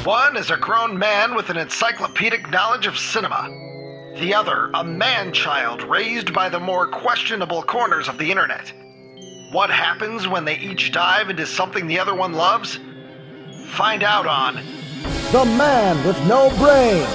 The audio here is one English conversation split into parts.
One is a grown man with an encyclopedic knowledge of cinema. The other, a man-child raised by the more questionable corners of the internet. What happens when they each dive into something the other one loves? Find out on The Man with No Brain.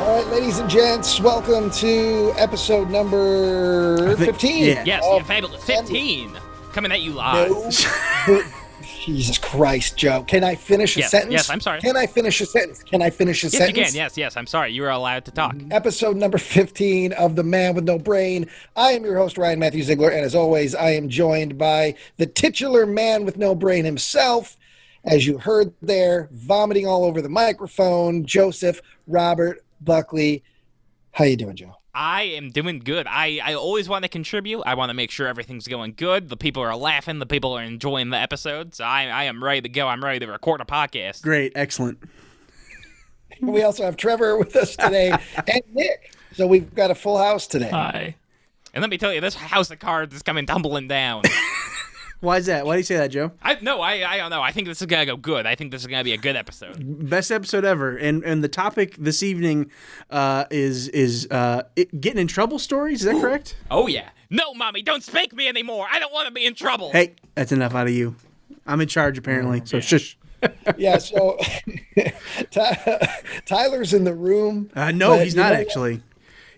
All right, ladies and gents, welcome to episode number 15. Yes, fabulous. 15. Coming at you live. No. Jesus Christ, Joe. Can I finish a sentence? Yes, I'm sorry. Can I finish a sentence? Yes, you can. Yes, I'm sorry. You are allowed to talk. Episode number 15 of The Man with No Brain. I am your host, Ryan Matthew Ziegler, and as always, I am joined by the titular man with no brain himself. As you heard there, vomiting all over the microphone, Joseph Robert Buckley. How you doing, Joe? I am doing good. I always want to contribute. I want to make sure everything's going good. The people are laughing. The people are enjoying the episodes. I am ready to go. I'm ready to record a podcast. Great. Excellent. We also have Trevor with us today and Nick. So we've got a full house today. Hi. And let me tell you, this house of cards is coming tumbling down. Why is that? Why do you say that, Joe? I don't know. I think this is going to go good. I think this is going to be a good episode. Best episode ever. And the topic this evening is getting in trouble stories. Is that correct? Oh, yeah. No, Mommy, don't spank me anymore. I don't want to be in trouble. Hey, that's enough out of you. I'm in charge, apparently. So shush. Yeah, so Tyler's in the room. No, he's not actually.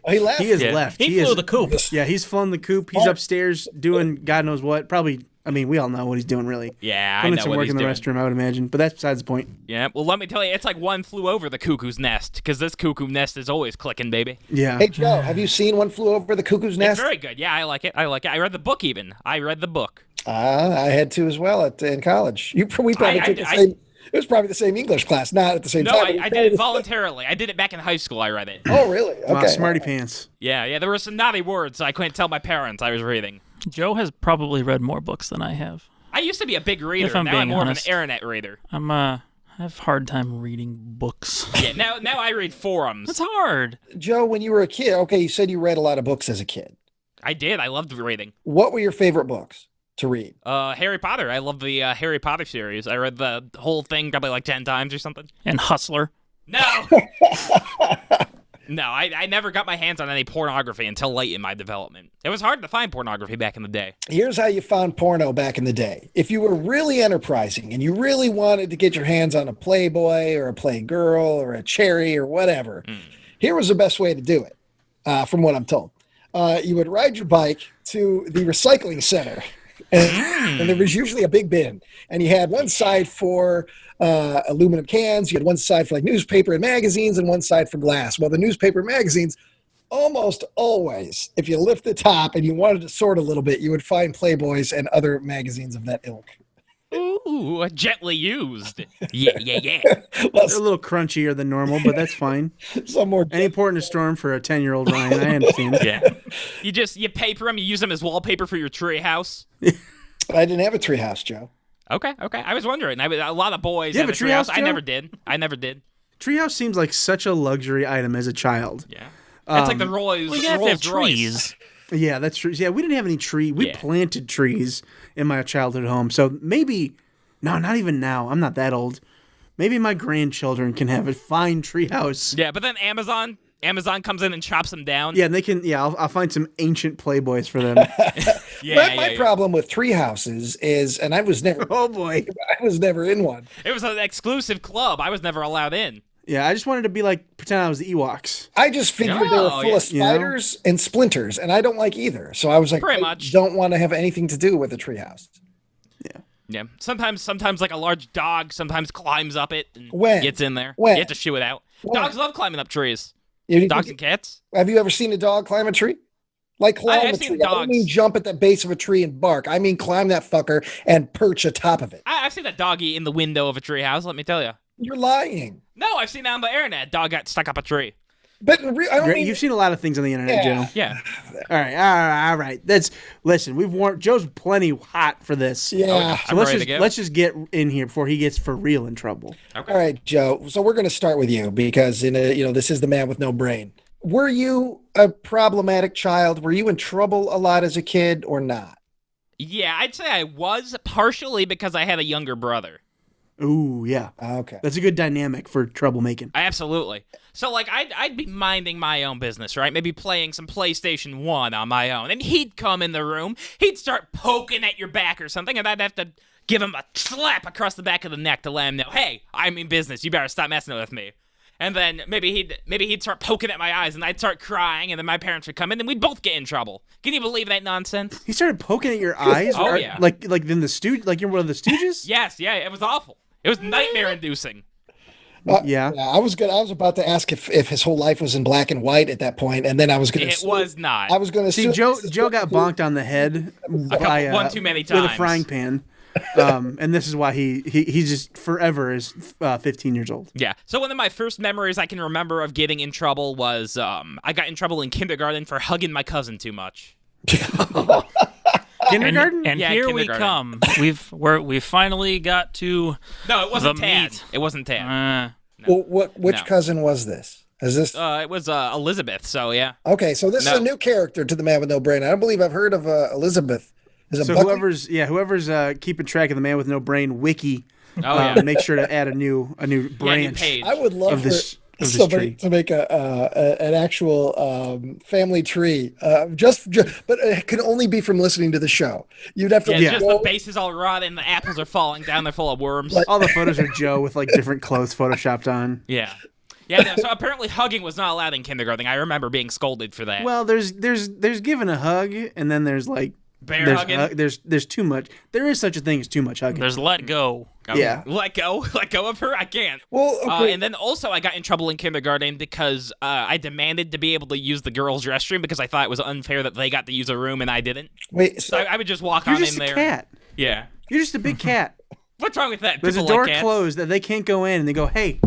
Oh, he left? He has left. He flew the coop. Yeah, he's flown the coop. He's upstairs doing God knows what. Probably, I mean, we all know what he's doing, really. Yeah, I Putting know some what work he's in the doing. restroom, I would imagine. But that's besides the point. Yeah, well, let me tell you, it's like one flew over the cuckoo's nest, because this cuckoo nest is always clicking, baby. Yeah. Hey, Joe, have you seen One Flew Over the Cuckoo's Nest? It's very good. Yeah, I like it. I read the book, even. I read the book. I had to as well in college. We probably took the same. It was probably the same English class, not at the same No, time. I did it voluntarily. I did it back in high school. I read it. Oh, really? Okay. Wow, smarty pants. Yeah, there were some naughty words, so I couldn't tell my parents I was reading. Joe has probably read more books than I have. I used to be a big reader. If I'm now being I'm more honest. of an internet reader. I have a hard time reading books. Yeah, now I read forums. It's hard. Joe, when you were a kid, okay, you said you read a lot of books as a kid. I did. I loved reading. What were your favorite books to read? Harry Potter. I love the Harry Potter series. I read the whole thing probably like 10 times or something. And Hustler. No! No, I never got my hands on any pornography until late in my development. It was hard to find pornography back in the day. Here's how you found porno back in the day. If you were really enterprising and you really wanted to get your hands on a Playboy or a Playgirl or a Cherry or whatever, here was the best way to do it, from what I'm told. You would ride your bike to the recycling center, and there was usually a big bin, and you had one side for aluminum cans, you had one side for like newspaper and magazines, and one side for glass. Well, the newspaper and magazines, almost always, if you lift the top and you wanted to sort a little bit, you would find Playboys and other magazines of that ilk. Ooh, gently used. Yeah. They're a little crunchier than normal, but that's fine. Some more. Any port in a storm for a 10-year-old Ryan. I understand. Yeah. You paper them, you use them as wallpaper for your tree house. I didn't have a treehouse, Joe. Okay. I was wondering. A lot of boys You have have a a treehouse, treehouse. Joe? I never did. Treehouse seems like such a luxury item as a child. Yeah. It's like the Rolls We have to have Royce. trees. Yeah, that's true. Yeah, we didn't have any tree. We planted trees in my childhood home. So maybe, no, not even now. I'm not that old. Maybe my grandchildren can have a fine treehouse. Yeah, but then Amazon comes in and chops them down. Yeah, and they can. Yeah, I'll find some ancient Playboys for them. My problem with treehouses is, and I was never. Oh boy, I was never in one. It was an exclusive club. I was never allowed in. Yeah, I just wanted to be like pretend I was the Ewoks. I just figured they were full of spiders and splinters, and I don't like either. So I was like, Pretty I much. don't want to have anything to do with a treehouse. Yeah. Sometimes like a large dog sometimes climbs up it and When? gets in there. When? You have to shoo it out. When? Dogs love climbing up trees. You- Dogs and cats. Have you ever seen a dog climb a tree? Like climb I've a seen tree. I don't dogs. mean jump at the base of a tree and bark. I mean climb that fucker and perch atop of it. I've seen that doggy in the window of a tree house, let me tell you. You're lying. No, I've seen it on the internet. Dog got stuck up a tree. But in I don't Great. mean, You've seen a lot of things on the internet, Yeah. Joe. Yeah. All right. Listen. We've warned Joe's plenty hot for this. yeah. So I'm ready to go. let's just get in here before he gets for real in trouble. Okay. All right, Joe. So we're going to start with you because this is the man with no brain. Were you a problematic child? Were you in trouble a lot as a kid or not? Yeah, I'd say I was, partially because I had a younger brother. Ooh, yeah. Okay. That's a good dynamic for troublemaking. Absolutely. So, like, I'd be minding my own business, right? Maybe playing some PlayStation 1 on my own. And he'd come in the room, he'd start poking at your back or something, and I'd have to give him a slap across the back of the neck to let him know, hey, I'm in business. You better stop messing with me. And then maybe he'd start poking at my eyes, and I'd start crying, and then my parents would come in, and we'd both get in trouble. Can you believe that nonsense? He started poking at your eyes. Oh, yeah. Like in the like you're one of the Stooges. Yes, yeah, it was awful. It was nightmare-inducing. Yeah. I was about to ask if his whole life was in black and white at that point, and then I was going to. It was not. I was going to See, Joe got bonked on the head by one too many with a times. frying pan, and this is why he just forever is 15 years old. Yeah. So one of my first memories I can remember of getting in trouble was I got in trouble in kindergarten for hugging my cousin too much. Kindergarten. And Yeah, here we kindergarten. come. We finally got to No, it wasn't the Tad. meat. It wasn't Tad. Well, which No. cousin was this? Is this It was Elizabeth. So yeah. okay? So this is No. a new character to the man with no brain. I don't believe I've heard of Elizabeth. Is it So Buckley? whoever's keeping track of the man with no brain wiki, Oh yeah. make sure to add a new Yeah, new branch page. I would love of this for of this somebody tree. to make an actual family tree. But it can only be from listening to the show. You'd have to Yeah, just go- the base is all rotten and the apples are falling down. They're full of worms. All the photos are Joe with like different clothes photoshopped on. Yeah. Yeah. No, so apparently hugging was not allowed in kindergarten. I remember being scolded for that. Well, there's giving a hug, and then there's like Bear there's hugging. there's too much. There is such a thing as too much hugging. There's let go. yeah. Let go of her. I can't. Well, okay. And then also I got in trouble in kindergarten because I demanded to be able to use the girls' restroom because I thought it was unfair that they got to use a room and I didn't. Wait, So I would just walk You're on just in a there. cat. Yeah. You're just a big cat. What's wrong with that? There's a People door like cats. closed that they can't go in, and they go, "Hey,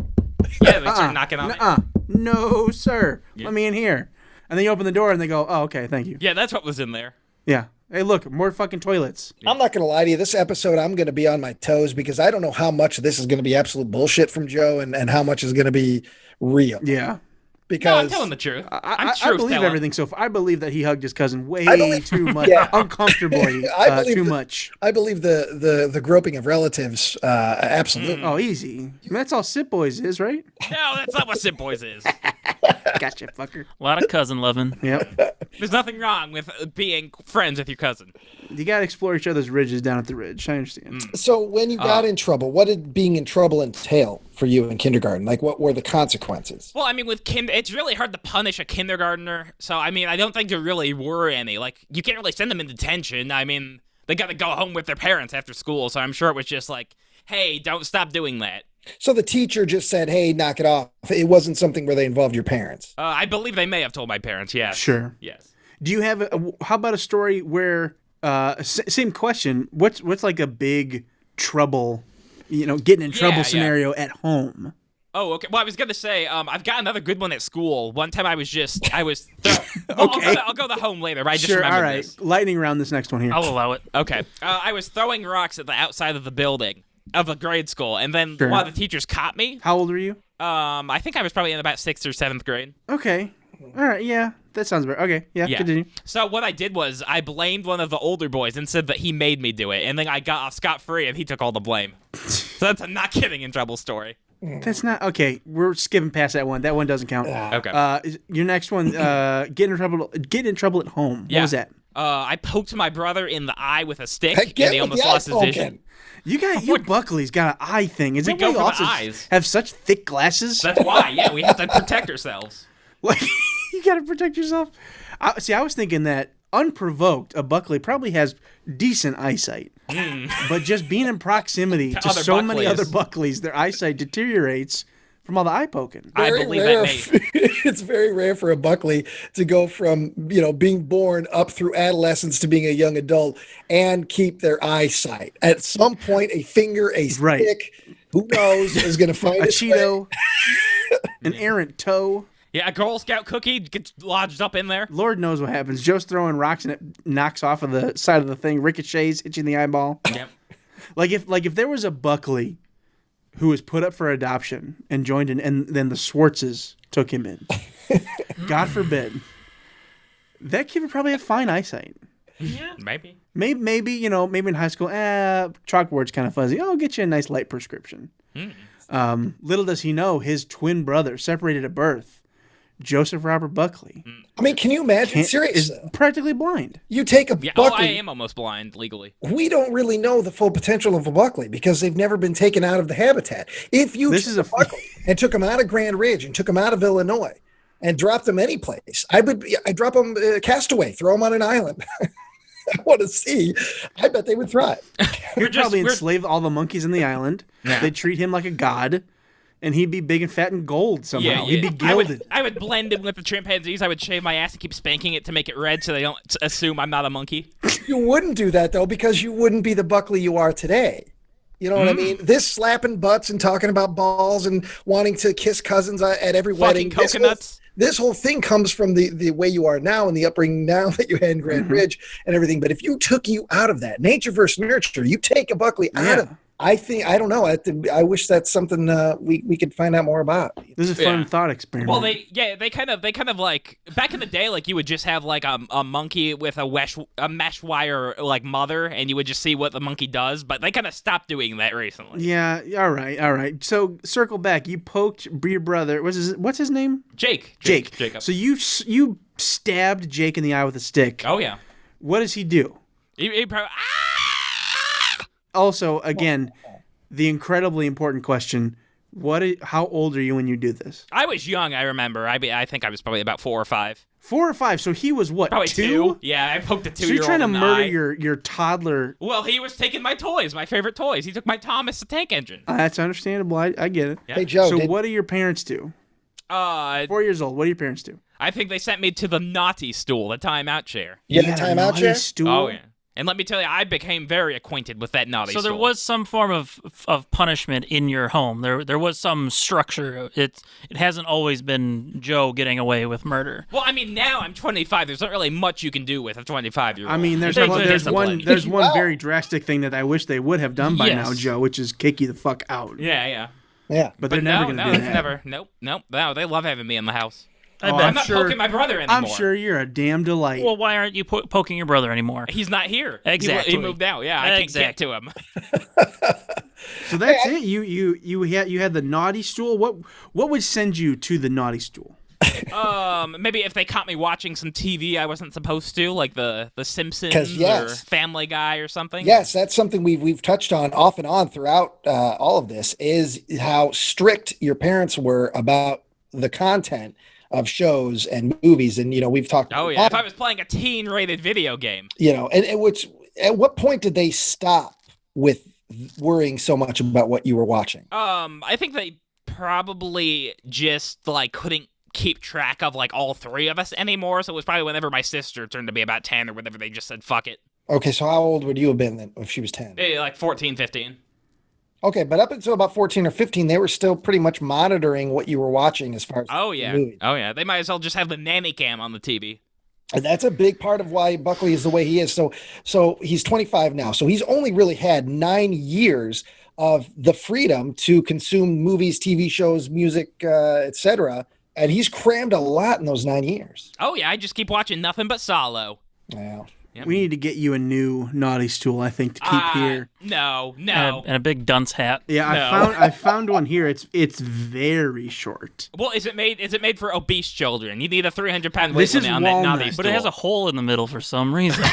Yeah, they start knocking on it. no, sir, let me in here." And then you open the door, and they go, "Oh, okay, thank you." Yeah, that's what was in there. Yeah. Hey, look, more fucking toilets. I'm not going to lie to you. This episode, I'm going to be on my toes because I don't know how much of this is going to be absolute bullshit from Joe and how much is going to be real. Yeah. No, I'm Because telling the truth. I truth believe telling. everything so far. I believe that he hugged his cousin way believe- too much, Yeah. uncomfortably, I believe too that- much. I believe the groping of relatives, absolutely. Oh, easy. I mean, that's all Sit Boys is, right? No, that's not what Sit Boys is. Gotcha, fucker. A lot of cousin loving. Yep. There's nothing wrong with being friends with your cousin. You gotta explore each other's ridges down at the ridge. I understand. So when you got in trouble, what did being in trouble entail for you in kindergarten? Like, what were the consequences? Well, I mean, with it's really hard to punish a kindergartner. So, I mean, I don't think there really were any. Like, you can't really send them in detention. I mean, they got to go home with their parents after school. So I'm sure it was just like, hey, don't stop doing that. So the teacher just said, "Hey, knock it off." It wasn't something where they involved your parents. I believe they may have told my parents, yes. Sure. Yes. Do you have how about a story where same question? What's like a big trouble, getting in trouble Yeah. scenario at home? Oh, okay. Well, I was gonna say, I've got another good one at school. One time I was. Well, Okay. I'll go the home later. But I just Sure. remembered All right. this. Lightning round this next one here. I'll allow it. Okay. I was throwing rocks at the outside of the building of a grade school, and then Sure. one of the teachers caught me. How old were you? I think I was probably in about 6th or 7th grade. Okay. All right. Yeah. That sounds better. Okay. Yeah. Yeah. Continue. So what I did was I blamed one of the older boys and said that he made me do it, and then I got off scot-free, and he took all the blame. So that's a not getting in trouble story. That's not okay. We're skipping past that one. That one doesn't count. Okay. Your next one. Get in trouble at home. What Yeah. was that? I poked my brother in the eye with a stick, Heck, get and he with almost the eye lost his vision. poking. You Buckley's got an eye thing. Is We that go why you for the also eyes. have such thick glasses? That's why. Yeah, we have to protect ourselves. Like you gotta protect yourself. I was thinking that unprovoked, a Buckley probably has decent eyesight, but just being in proximity to other so many Buckleys. other Buckleys, their eyesight deteriorates from all the eye poking. I Very believe rare. that, mate. It's very rare for a Buckley to go from being born up through adolescence to being a young adult and keep their eyesight. At some point, a finger, a Right. stick, who knows, is going to find A its way. Cheeto, an errant toe. Yeah, a Girl Scout cookie gets lodged up in there. Lord knows what happens. Joe's throwing rocks and it knocks off of the side of the thing, ricochets, hits you in the eyeball. Yep. Like if there was a Buckley who was put up for adoption and joined in, and then the Swartzes took him in, God forbid, that kid would probably have fine eyesight. Yeah, maybe. Maybe in high school, chalkboard's kind of fuzzy. Oh, I'll get you a nice light prescription. Little does he know, his twin brother, separated at birth, Joseph Robert Buckley, I mean, can you imagine? Seriously, is practically blind. you take a Yeah. Buckley. Oh, I am almost blind legally. We don't really know the full potential of a Buckley because they've never been taken out of the habitat. If you This took is a a- Buckley and took him out of Grand Ridge and took him out of Illinois and dropped them any place, I'd drop them castaway, throw them on an island. I want to see. I bet they would thrive. He'd probably enslave all the monkeys in the island. Yeah. They'd treat him like a god, and he'd be big and fat and gold somehow. Yeah, He'd be gilded. I would blend in with the chimpanzees. I would shave my ass and keep spanking it to make it red so they don't assume I'm not a monkey. You wouldn't do that though because you wouldn't be the Buckley you are today. You know what I mean? This slapping butts and talking about balls and wanting to kiss cousins at every wedding. Fucking coconuts. This whole thing comes from the way you are now and the upbringing now that you had in Grand Ridge and everything. But if you took you out of that, nature versus nurture, you take a Buckley out of. I don't know. I wish that's something we could find out more about. This is a fun thought experiment. Well, they kind of like back in the day, like you would just have like a monkey with a mesh wire like mother, and you would just see what the monkey does. But they kind of stopped doing that recently. Yeah. All right. So circle back. You poked your brother. What's his name? Jake. Jacob. So you stabbed Jake in the eye with a stick. Oh yeah. What does he do? He probably, Also, again, the incredibly important question: how old are you when you do this? I was young. I remember. I think I was probably about 4 or 5. 4 or 5. So he was what? Probably 2? 2. Yeah, I poked a 2-year-old. So you're trying to in the murder eye. your toddler. Well, he was taking my toys, my favorite toys. He took my Thomas the Tank Engine. That's understandable. I get it. Yeah. Hey Joe, So what do your parents do? 4 years old. What do your parents do? I think they sent me to the naughty stool, the timeout chair. you had a timeout naughty chair? Stool? Oh yeah. And let me tell you, I became very acquainted with that naughty So stool. there was some form of punishment in your home. There was some structure. It hasn't always been Joe getting away with murder. Well, I mean, now I'm 25. There's not really much you can do with a 25-year-old. I mean, there's Discipline. one very drastic thing that I wish they would have done by Yes. now, Joe, which is kick you the fuck out. Yeah. Yeah. But they're never going to do it's that. never. Nope. No, they love having me in the house. I Oh, bet. I'm not poking my brother anymore. I'm sure you're a damn delight. Well, why aren't you poking your brother anymore? He's not here. Exactly. He moved out. Yeah, I can't Exactly. get to him. So that's it. You had the naughty stool. What would send you to the naughty stool? Maybe if they caught me watching some TV I wasn't supposed to, like the Simpsons 'Cause, yes. or Family Guy or something. Yes, that's something we've touched on off and on throughout all of this is how strict your parents were about the content of shows and movies. And, we've talked. Oh yeah. If I was playing a teen-rated video game. And which at what point did they stop with worrying so much about what you were watching? I think they probably just like couldn't keep track of like all 3 of us anymore. So it was probably whenever my sister turned to be about 10 or whenever they just said fuck it. Okay, so how old would you have been then if she was 10? Like 14, 15. Okay, but up until about 14 or 15, they were still pretty much monitoring what you were watching as far as Oh the yeah. movie. Oh yeah. They might as well just have the nanny cam on the TV. And that's a big part of why Buckley is the way he is. So he's 25 now. So he's only really had 9 years of the freedom to consume movies, TV shows, music, etc. And he's crammed a lot in those 9 years. Oh yeah. I just keep watching nothing but Solo. Yeah. Yep. We need to get you a new naughty stool, I think, to keep here. No. And a big dunce hat. Yeah, No. I found one here. It's very short. Well, is it made for obese children? You need a 300-pound This weight is limit on that naughty walnut. stool. But it has a hole in the middle for some reason.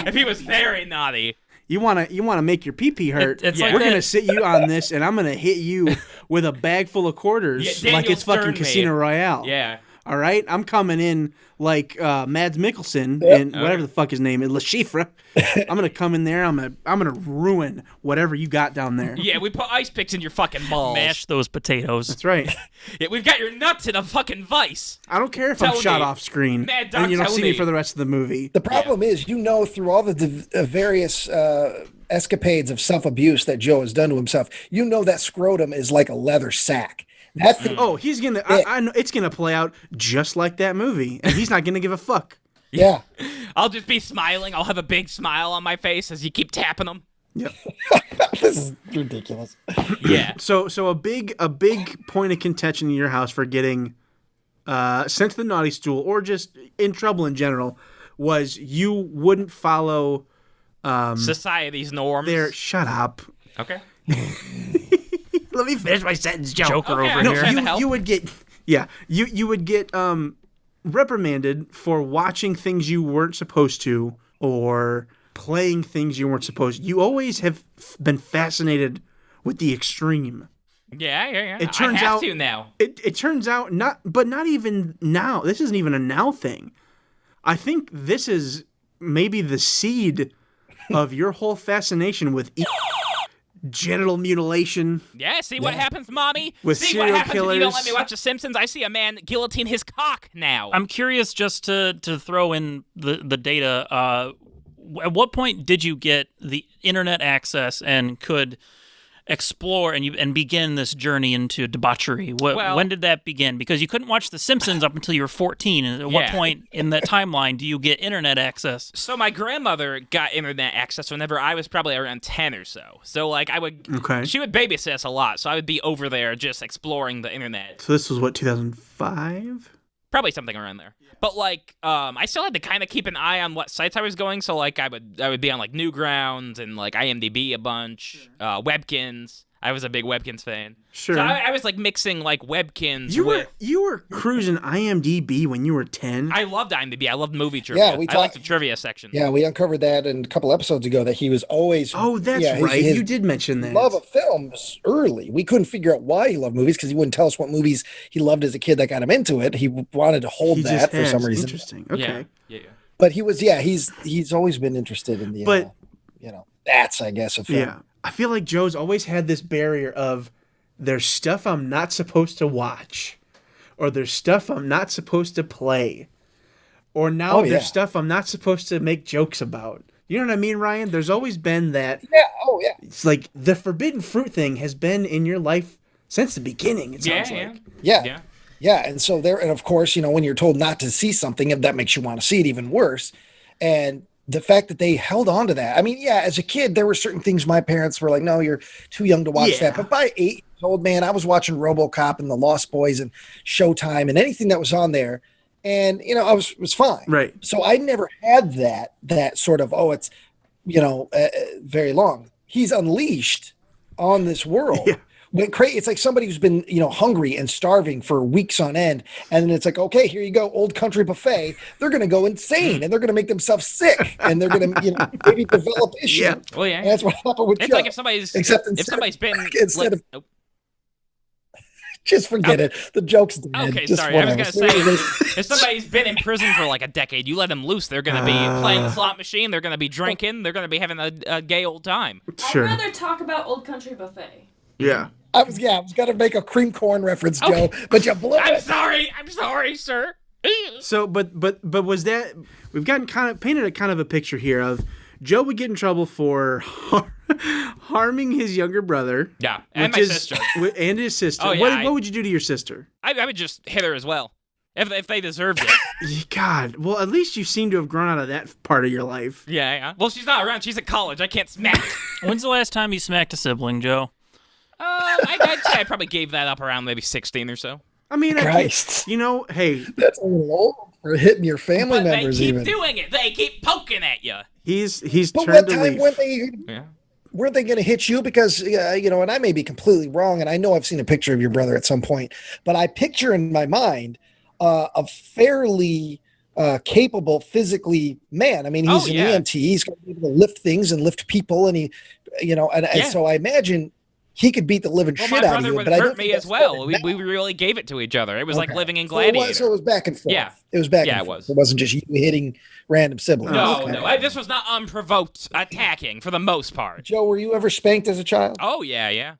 If he was very naughty. You wanna make your pee-pee hurt. It's like We're that- gonna sit you on this, and I'm gonna hit you with a bag full of quarters Yeah, like Daniel it's fucking Stern Casino made. Royale. Yeah. All right, I'm coming in like Mads Mikkelsen Yep. and whatever the fuck his name is, Le Chiffre. I'm gonna come in there. I'm gonna ruin whatever you got down there. Yeah, we put ice picks in your fucking balls. Mash those potatoes. That's right. Yeah, we've got your nuts in a fucking vice. I don't care if I'm Tell shot me. off screen Mad Dog, and you don't tell see me me. for the rest of the movie. The problem is, through all the various escapades of self-abuse that Joe has done to himself, that scrotum is like a leather sack. That thing, Oh, he's gonna. I know it's gonna play out just like that movie, and he's not gonna give a fuck. yeah. I'll just be smiling. I'll have a big smile on my face as you keep tapping them. Yep. This is ridiculous. Yeah. So a big point of contention in your house for getting sent to the naughty stool or just in trouble in general was you wouldn't follow Society's norms. Shut up. Okay. Let me finish my sentence, Joe. Joker Okay, over I'm here. trying to help. You would get you would get reprimanded for watching things you weren't supposed to or playing things you weren't supposed to. You always have been fascinated with the extreme. Yeah. It turns I have out to now. It turns out not even now. This isn't even a now thing. I think this is maybe the seed of your whole fascination with genital mutilation. Yeah, see what happens, Mommy? With see serial what happens when you don't killers. let me watch The Simpsons? I see a man guillotine his cock now. I'm curious just to throw in the data. At what point did you get the internet access and could explore and begin this journey into debauchery? When did that begin? Because you couldn't watch The Simpsons up until you were 14. And at what point in that timeline do you get internet access? So my grandmother got internet access whenever I was probably around 10 or so. So like she would babysit us a lot. So I would be over there just exploring the internet. So this was what, 2005? Probably something around there. But like I still had to kind of keep an eye on what sites I was going. So like I would be on like Newgrounds and like IMDb a bunch, Webkins. I was a big Webkins fan. Sure. So I was like mixing like Webkins You with. were cruising IMDb when you were 10. I loved IMDb. I loved movie trivia. Yeah, I liked the trivia section. Yeah, we uncovered that in a couple episodes ago that he was always. Oh, that's yeah, right. his You did mention that. love of films early. We couldn't figure out why he loved movies because he wouldn't tell us what movies he loved as a kid that got him into it. He wanted to hold He that just for some has. reason. Interesting. Okay. Yeah. But he was, he's always been interested in the, But- that's, I guess, a film. Yeah. I feel like Joe's always had this barrier of there's stuff I'm not supposed to watch, or there's stuff I'm not supposed to play, or now there's stuff I'm not supposed to make jokes about. You know what I mean, Ryan? There's always been that. Yeah. Oh, yeah. It's like the forbidden fruit thing has been in your life since the beginning, it sounds like. Yeah. Yeah. And so and of course, when you're told not to see something, that makes you want to see it even worse. And the fact that they held on to that. I mean, yeah, as a kid, there were certain things my parents were like, no, you're too young to watch that. But by 8 years old, man, I was watching RoboCop and The Lost Boys and Showtime and anything that was on there. And, I was fine. Right. So I never had that sort of, it's, very long. He's unleashed on this world. Yeah. It's like somebody who's been, hungry and starving for weeks on end. And then it's like, okay, here you go, Old Country Buffet. They're going to go insane and they're going to make themselves sick and they're going to, maybe develop issues. Yeah. Well, yeah. And that's what happened with It's Joe. like if somebody's been instead of just forget it. The joke's dead. Okay, Just sorry. I was whatever. gonna say if somebody's been in prison for like a decade, you let them loose, they're gonna be playing the slot machine, they're gonna be drinking, they're gonna be having a gay old time. Sure. I'd rather talk about Old Country Buffet. Yeah. I was gonna make a cream corn reference, Joe, but you blew I'm it. sorry, sir. So, but was that we've gotten kind of painted a picture here of Joe would get in trouble for harming his younger brother. Yeah, and which my is- sister. And his sister. Oh, yeah, What would you do to your sister? I would just hit her as well. If they deserved it. God, well, at least you seem to have grown out of that part of your life. Yeah. Well, she's not around. She's at college. I can't smack. When's the last time you smacked a sibling, Joe? I'd say I probably gave that up around maybe 16 or so. I mean, Christ. hey, That's a little old for hitting your family But they members keep even. doing it. They keep poking at you. he's But turned what a time leaf. weren't they going to hit you? Because, and I may be completely wrong, and I know I've seen a picture of your brother at some point, but I picture in my mind a fairly capable physically man. I mean, he's an EMT. He's going to be able to lift things and lift people, and and so I imagine he could beat the living Well, shit my out of brother you. would But I don't hurt me think as that's well. fair. We really gave it to each other. It was like Okay. living in So it Gladiator. was back and forth. Yeah. It was back Yeah, and it forth. was. It wasn't just you hitting random siblings. No, Okay. no. This was not unprovoked attacking for the most part. Joe, were you ever spanked as a child? Oh, yeah.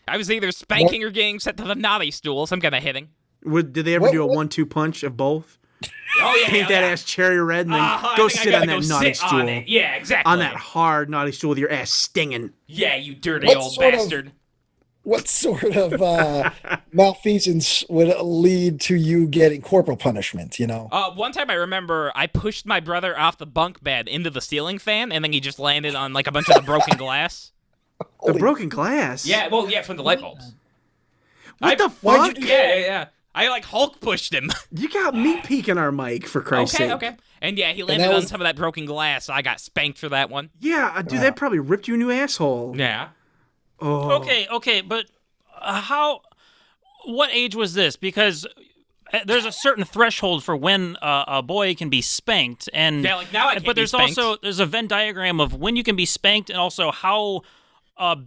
I was either spanking or getting sent to the naughty stool, some kind of hitting. Did they ever do a 1-2 punch of both? Oh, yeah. Paint that ass cherry red and then I go think I sit gotta on that go naughty sit stool. on it. Yeah, exactly. On that hard naughty stool with your ass stinging. Yeah, you dirty What old sort of- bastard. what sort of malfeasance would lead to you getting corporal punishment? One time I remember I pushed my brother off the bunk bed into the ceiling fan, and then he just landed on like a bunch of the broken glass. The broken glass. Yeah, well, yeah, from the light bulbs. What the why'd fuck? you- Yeah. I like Hulk pushed him. You got me peeking our mic for Christ's sake. Okay. And yeah, he landed that on was- some of that broken glass, so I got spanked for that one. Yeah, dude, that probably ripped you a new asshole. Yeah. Oh. Okay, but what age was this? Because there's a certain threshold for when a boy can be spanked, and Yeah, like now I can't but be there's spanked. also a Venn diagram of when you can be spanked, and also how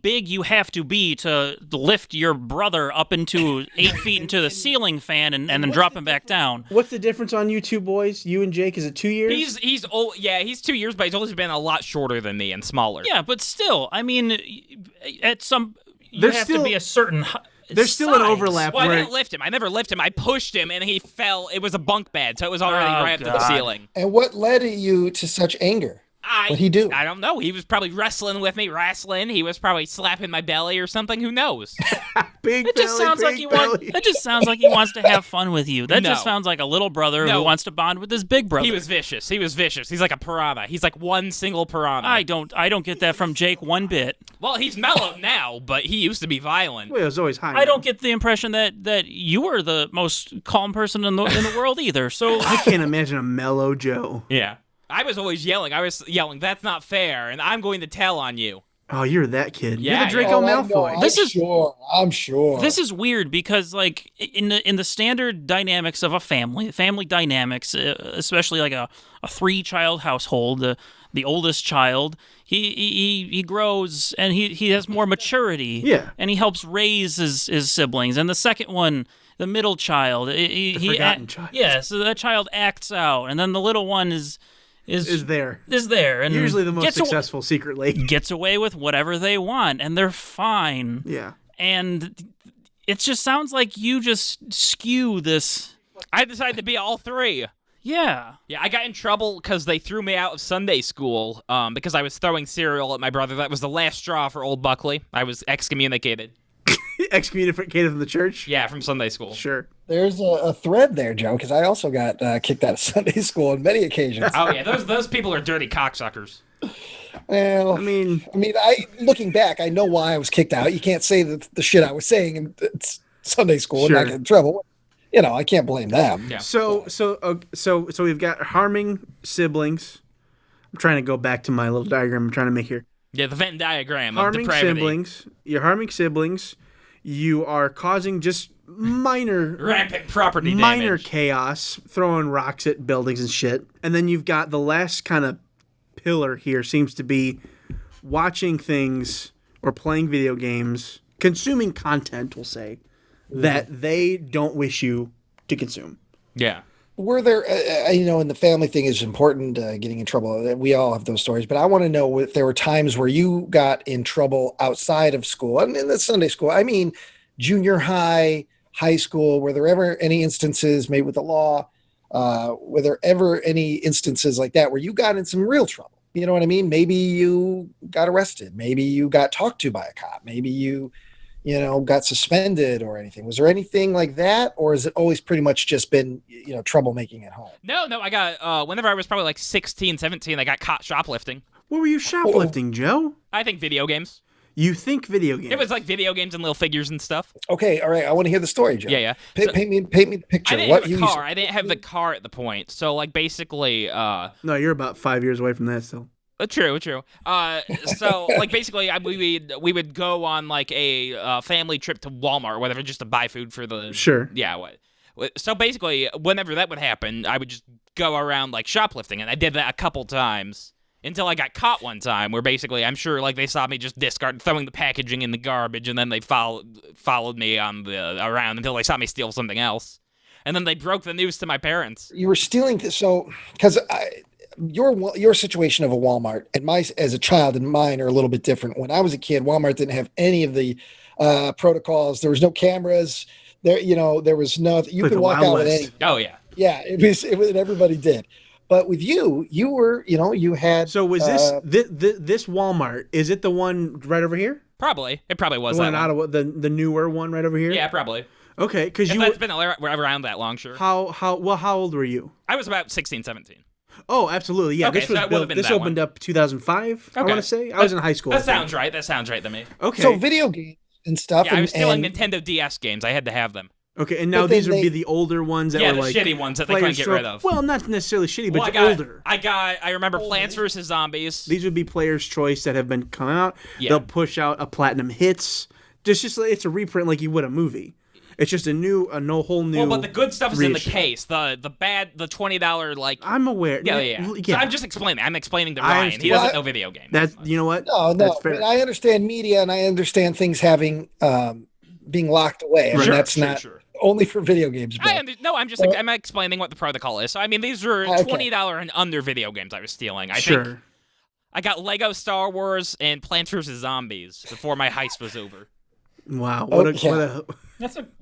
big you have to be to lift your brother up into 8 feet into the ceiling fan and then drop him back down. What's the difference on you two boys? You and Jake, is it 2 years? He's old. Yeah, he's 2 years, but he's always been a lot shorter than me and smaller. Yeah, but still, I mean, at some you There's have still- to be a certain. There's still an size. overlap. Well, I where didn't lift him. I never lifted him. I pushed him, and he fell. It was a bunk bed, so it was already Oh, right up to the God. ceiling. And what led you to such anger? What'd he do? I don't know. He was probably wrestling with me, He was probably slapping my belly or something. Who knows? Big It just belly, sounds like big he belly. That just sounds like he wants to have fun with you. That just No. sounds like a little brother No. who wants to bond with his big brother. He was vicious. He's like a piranha. He's like one single piranha. I don't get that from Jake one bit. Well, he's mellow now, but he used to be violent. Well, it was always high. I don't get the impression that you were the most calm person in the world either. So I can't imagine a mellow Joe. Yeah. I was always yelling. That's not fair, and I'm going to tell on you. Oh, you're that kid. Yeah, You're the Draco I know. Malfoy. I'm sure. this is weird because like in the standard dynamics of a family dynamics, especially like a 3-child household, the oldest child, he grows and he has more maturity. Yeah. And he helps raise his siblings. And the second one, the middle child, he forgotten child. Yeah, so that child acts out, and then the little one is there. and Usually the most gets successful secretly. gets away with whatever they want, and they're fine. Yeah. And it just sounds like you just skew this. I decided to be all three. Yeah. Yeah, I got in trouble because they threw me out of Sunday school because I was throwing cereal at my brother. That was the last straw for old Buckley. I was excommunicated. Excommunicated from the church? Yeah, from Sunday school. Sure. There's a thread there, Joe, because I also got kicked out of Sunday school on many occasions. Oh, yeah, those people are dirty cocksuckers. Well, I mean, looking back, I know why I was kicked out. You can't say the shit I was saying in Sunday school and not Sure. get in trouble. I can't blame them. Yeah. so we've got harming siblings. I'm trying to go back to my little diagram I'm trying to make here. Yeah, the Venn diagram of Harming depravity. siblings. You're harming siblings. You are causing just minor Rampant property minor damage. chaos, throwing rocks at buildings and shit. And then you've got the last kind of pillar here seems to be watching things or playing video games, consuming content, we'll say, that they don't wish you to consume. Yeah. Were there, and the family thing is important, getting in trouble. We all have those stories, but I want to know if there were times where you got in trouble outside of school, and in the Sunday school, I mean, junior high, high school. Were there ever any instances, maybe with the law, were there ever any instances like that where you got in some real trouble? You know what I mean? Maybe you got arrested. Maybe you got talked to by a cop. Maybe you got suspended or anything. Was there anything like that? Or has it always pretty much just been, troublemaking at home? No, I got, whenever I was probably like 16, 17, I got caught shoplifting. What were you shoplifting, Joe? I think video games. You think video games? It was like video games and little figures and stuff. Okay. All right. I want to hear the story, Joe. Yeah. Paint me the picture. I didn't have a car. I didn't have the car at the point. So, like, basically, No, you're about 5 years away from that still. True. So, like, basically, we would go on like a family trip to Walmart or whatever, just to buy food for the. Sure. Yeah. So basically, whenever that would happen, I would just go around like shoplifting, and I did that a couple times until I got caught one time, where basically I'm sure like they saw me just throwing the packaging in the garbage, and then they followed me on around until they saw me steal something else, and then they broke the news to my parents. You were stealing because your situation of a Walmart and my as a child and mine are a little bit different. When I was a kid, Walmart didn't have any of the protocols. There was no cameras. There was nothing. You Like could the walk Wild out with West. any. Oh yeah. Yeah, it was, and everybody did. But with you were, you had. So was this Walmart? Is it the one right over here? Probably. It probably was The that one out one. of the newer one right over here. Yeah, probably. Okay, because If you that's been around that long, sure. how old were you? I was about 16, 17. Oh, absolutely. Yeah, Okay, this so was that would've built. been This that opened one. up 2005. I Okay. want to say I was in high school. I That think. sounds right. That sounds right to me. Okay. So video games and stuff. Yeah, I was stealing and Nintendo DS games. I had to have them. Okay, and now But then these would be they- the older ones that Yeah, were the like shitty ones that they players couldn't get rid tro- of. Well, not necessarily shitty, but Well, older. I remember Plants vs. Zombies. These would be players' choice that have been coming out. Yeah. They'll push out a platinum hits. Just it's a reprint like you would a movie. It's just a whole new. Well, but the good stuff is in the reissue. case. The $20 like. I'm aware. Yeah. So I'm just explaining. I'm explaining to I Ryan. understand. He doesn't Well, know video games. That's you know what? No, That's fair. but I understand media and I understand things having being locked away. I mean, that's not Sure. only for video games. Bro. I'm explaining what the protocol is. So I mean, these were Okay. $20 and under video games I was stealing. I Sure. think I got Lego Star Wars and Plants vs. Zombies before my heist was over. Wow. What Okay.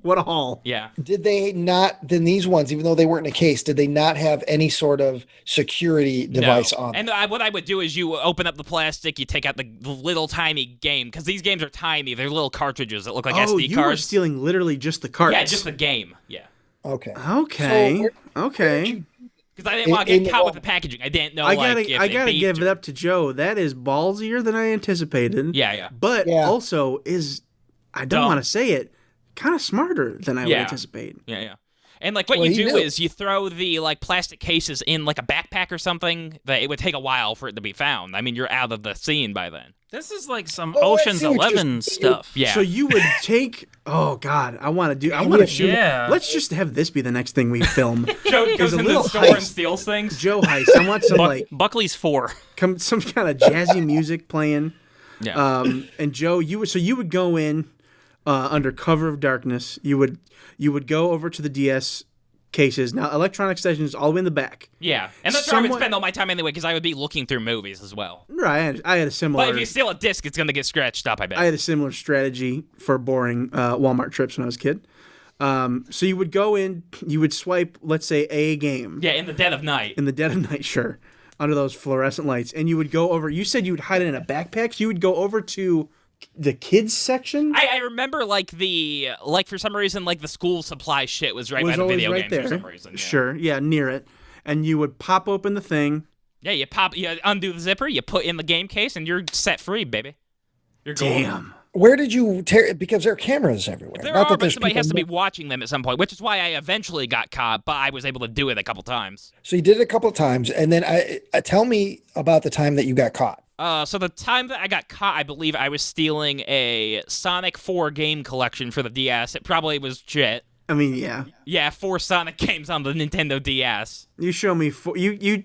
what a haul. Yeah. Did they not? Then these ones, even though they weren't in a case, did they not have any sort of security device No. on? And what I would do is you open up the plastic, you take out the little tiny game, because these games are tiny. They're little cartridges that look like Oh, SD you were cards. stealing literally just the cards. Yeah, just the game. Yeah. Okay. Okay. So where- Okay. Because I didn't want to In get the caught with wall. the packaging. I didn't know, I like, if gotta it give beeped it or- up to Joe. That is ballsier than I anticipated. Yeah. But Yeah. also is I don't Dumb. want to say it, kind of smarter than I would Yeah. anticipate. Yeah. And like what Well, you he do knew. is you throw the like plastic cases in like a backpack or something that it would take a while for it to be found. I mean, you're out of the scene by then. This is like some Oh, I Ocean's see what you're 11 saying. stuff. Yeah. So you would take oh god, I want to shoot. Yeah. Let's just have this be the next thing we film. Joe There's goes a into the little store and heist. steals things. Joe heist. I want some like Buckley's 4. some kind of jazzy music playing. Yeah. And Joe, you would go in under cover of darkness. You would go over to the DS cases. Now, electronic session is all the way in the back. Yeah. And that's where I would somewhat- spend all my time anyway, because I would be looking through movies as well. Right. I had a similar. But if you steal a disc, it's gonna get scratched up, I bet. I had a similar strategy for boring Walmart trips when I was a kid. So you would go in, you would swipe, let's say, a game. Yeah, in the dead of night. In the dead of night, sure, under those fluorescent lights, and you would go over. You said you would hide it in a backpack. So you would go over to the kids section. I remember for some reason the school supply shit was right by the always video right games there. for some reason. Yeah. Sure, yeah, near it, and you would pop open the thing. Yeah, you undo the zipper, you put in the game case, and you're set free, baby. You're golden. Damn. Where did you tear? Because there are cameras everywhere. There Not are, that but there's somebody people has to be watching them at some point, which is why I eventually got caught, but I was able to do it a couple times. So you did it a couple of times, and then tell me about the time that you got caught. So the time that I got caught, I believe I was stealing a Sonic 4 game collection for the DS. It probably was shit. I mean, yeah. Yeah, 4 Sonic games on the Nintendo DS. You show me four. You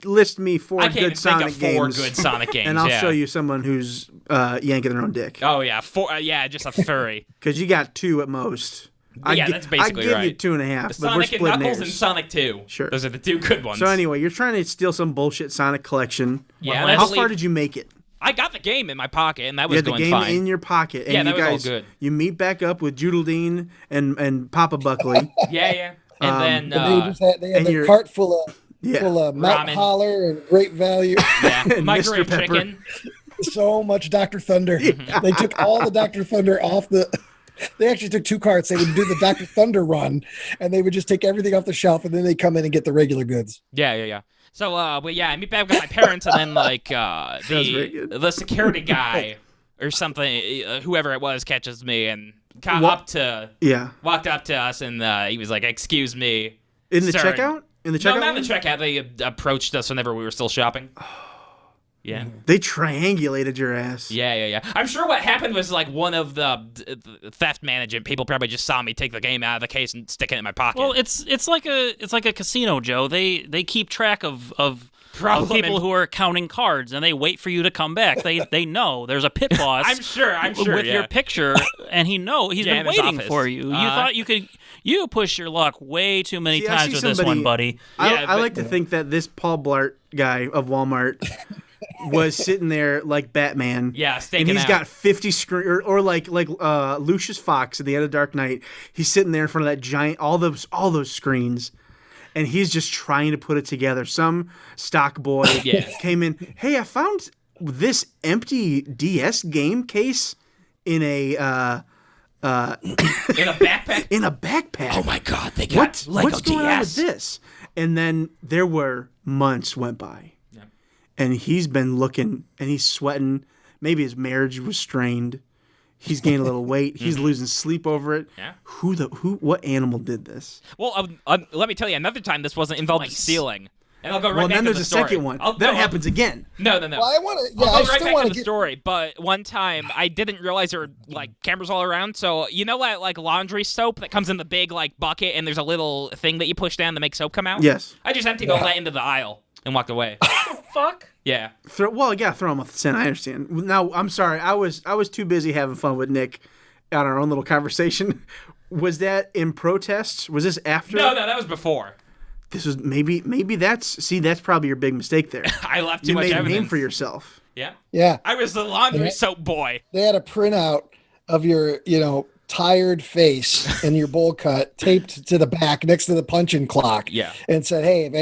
list me four I can't good even Sonic think of 4 games, good Sonic games, and I'll yeah. show you someone who's yanking their own dick. Oh, yeah, 4. Yeah, just a furry. Because you got two at most. Yeah, that's basically I give you right. 2.5, but we're Sonic and splitting Knuckles hairs. and Sonic 2. Sure. Those are the two good ones. So anyway, you're trying to steal some bullshit Sonic collection. Yeah, Well, and I How believe- far did you make it? I got the game in my pocket, and that You was had the going game fine. in your pocket, and Yeah, you that was all guys good. you meet back up with Doodledine and Papa Buckley. Yeah. And then, They had and the you're- cart full of Yeah. Mount Ramen. Holler and Great Value. yeah, and my Mr. grilled Pepper. chicken. So much Dr. Thunder. They took all the Dr. Thunder off the. They actually took 2 carts. They would do the Dr. Thunder run, and they would just take everything off the shelf, and then they come in and get the regular goods. Yeah. So, but yeah, I meet back with my parents, and then very good. the security guy or something, whoever it was, catches me and walked up to us, and he was like, "Excuse me." In the sir." checkout? In the No, checkout? not in the line? checkout. They approached us whenever we were still shopping. Yeah. They triangulated your ass. Yeah. I'm sure what happened was one of the theft management people probably just saw me take the game out of the case and stick it in my pocket. Well, it's like a casino, Joe. They keep track of people who are counting cards, and they wait for you to come back. They know there's a pit boss. I'm sure. with Yeah. your picture, and he's Yeah, been in his waiting office. for you. You thought you could. You pushed your luck way too many See, I times see with this somebody- one, buddy. Yeah, I like to think that this Paul Blart guy of Walmart was sitting there like Batman. Yeah, and staking he's out. got 50 screen or like Lucius Fox at the end of Dark Knight. He's sitting there in front of that giant all those screens, and he's just trying to put it together. Some stock boy Yeah. came in. Hey, I found this empty DS game case in a In a backpack? in a backpack. Oh my God, they got Lego What's going on with DS. this? And then there were months went by, and he's been looking, and he's sweating. Maybe his marriage was strained. He's gained a little weight. He's losing sleep over it. Yeah. What animal did this? Well, let me tell you, another time this wasn't involved in stealing. And I'll go right Well, back then to there's the a story. second one. That happens again. No. Well, I want to. Yeah, I'll I go right still back want to to the get. story, but one time I didn't realize there were like cameras all around. So you know that like laundry soap that comes in the big like bucket, and there's a little thing that you push down to make soap come out. Yes. I just emptied all that into the aisle and walked away. Fuck. Yeah. Throw them off the scent. I understand. Now, I'm sorry. I was too busy having fun with Nick on our own little conversation. Was that in protest? Was this after? No, that was before. This was maybe that's probably your big mistake there. I left too You much made a evidence. name for yourself. Yeah. Yeah, I was the laundry soap boy. they had a printout of your, tired face and your bowl cut taped to the back next to the punching clock. Yeah. And said, hey, if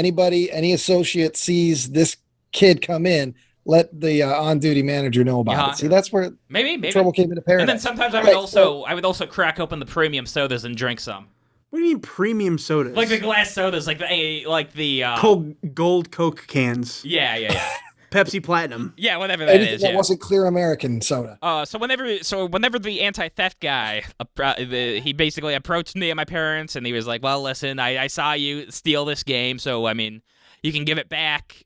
any associate sees this kid come in, let the on-duty manager know about Uh-huh. it. See, that's where Maybe. trouble came into paradise. And then sometimes I would Right, also crack open the premium sodas and drink some. What do you mean premium sodas? Like the glass sodas, like the Gold Coke cans. Yeah. Pepsi Platinum. Yeah, whatever that anything is. that Yeah. wasn't clear American soda. So whenever the anti-theft guy, he basically approached me and my parents, and he was like, "Well, listen, I saw you steal this game, so I mean, you can give it back."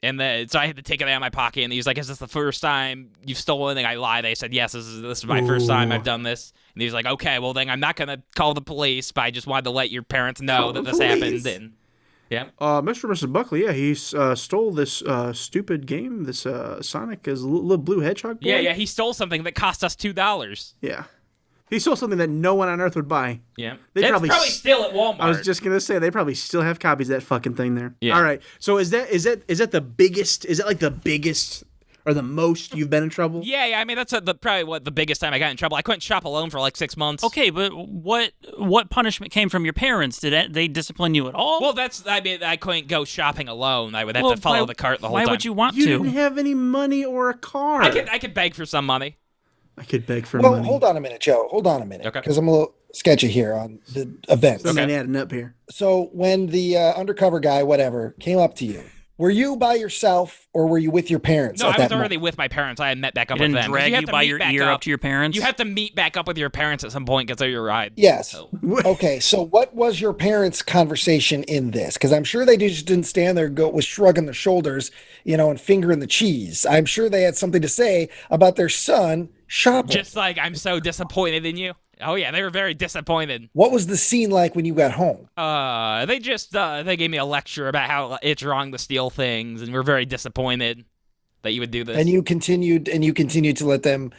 And then so I had to take it out of my pocket, and he was like, "Is this the first time you've stolen?" And I lied. I said, "Yes, this is my first time I've done this." And he was like, "Okay, well then I'm not gonna call the police, but I just wanted to let your parents know that this happened." And yeah. Mr. and Mrs. Buckley, yeah, he stole this stupid game, this Sonic as a little blue hedgehog boy. Yeah, he stole something that cost us $2. Yeah. He stole something that no one on earth would buy. Yeah. They It's probably still at Walmart. I was just gonna say they probably still have copies of that fucking thing there. Yeah. All right. So is that the biggest? Is that like the biggest or the most you've been in trouble? Yeah, I mean that's probably the biggest time I got in trouble. I couldn't shop alone for like 6 months. Okay, but what punishment came from your parents? Did they discipline you at all? Well, I couldn't go shopping alone. I would have to follow the cart the whole why time. would you want You to? didn't have any money or a car. I could beg for some money. I could beg for Well, money. hold on a minute, Joe. Hold on a minute. Okay. Because I'm a little sketchy here on the events. Something adding up here. So when the undercover guy, whatever, came up to you, were you by yourself or were you with your parents? No, at I was that already moment? with my parents. I had met back up He with didn't them. drag have you to by meet your back ear up to your parents? You have to meet back up with your parents at some point because they're your ride. Yes. So- Okay. So what was your parents' conversation in this? Because I'm sure they just didn't stand there with shrugging their shoulders, and fingering the cheese. I'm sure they had something to say about their son shopping. Just like I'm so disappointed in you. Oh yeah, they were very disappointed. What was the scene like when you got home? They just they gave me a lecture about how it's wrong to steal things, and we're very disappointed that you would do this. And you continued to let them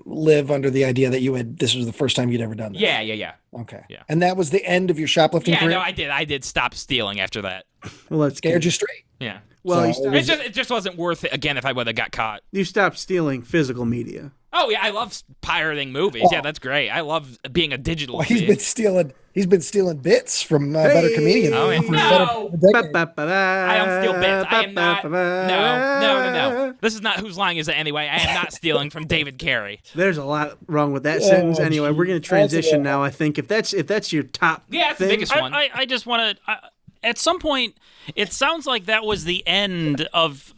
live under the idea that this was the first time you'd ever done this. Yeah. Okay. Yeah. And that was the end of your shoplifting Yeah, career? no, I did stop stealing after that. Well, that's Scared good. you straight. Yeah. Well, So It just wasn't worth it again if I would have got caught. you stopped stealing physical media. Oh yeah, I love pirating movies. Yeah, that's great. I love being a digital. Well, he's kid. been stealing bits from Better Comedian. Oh, and for no! a decade. I don't steal bits. I am not. No. This is not whose line is it anyway. I am not stealing from David Carey. There's a lot wrong with that sentence. Anyway, we're going to transition That's now. I think if that's your top Yeah, it's the thing, biggest one. I just want to. At some point, it sounds like that was the end of.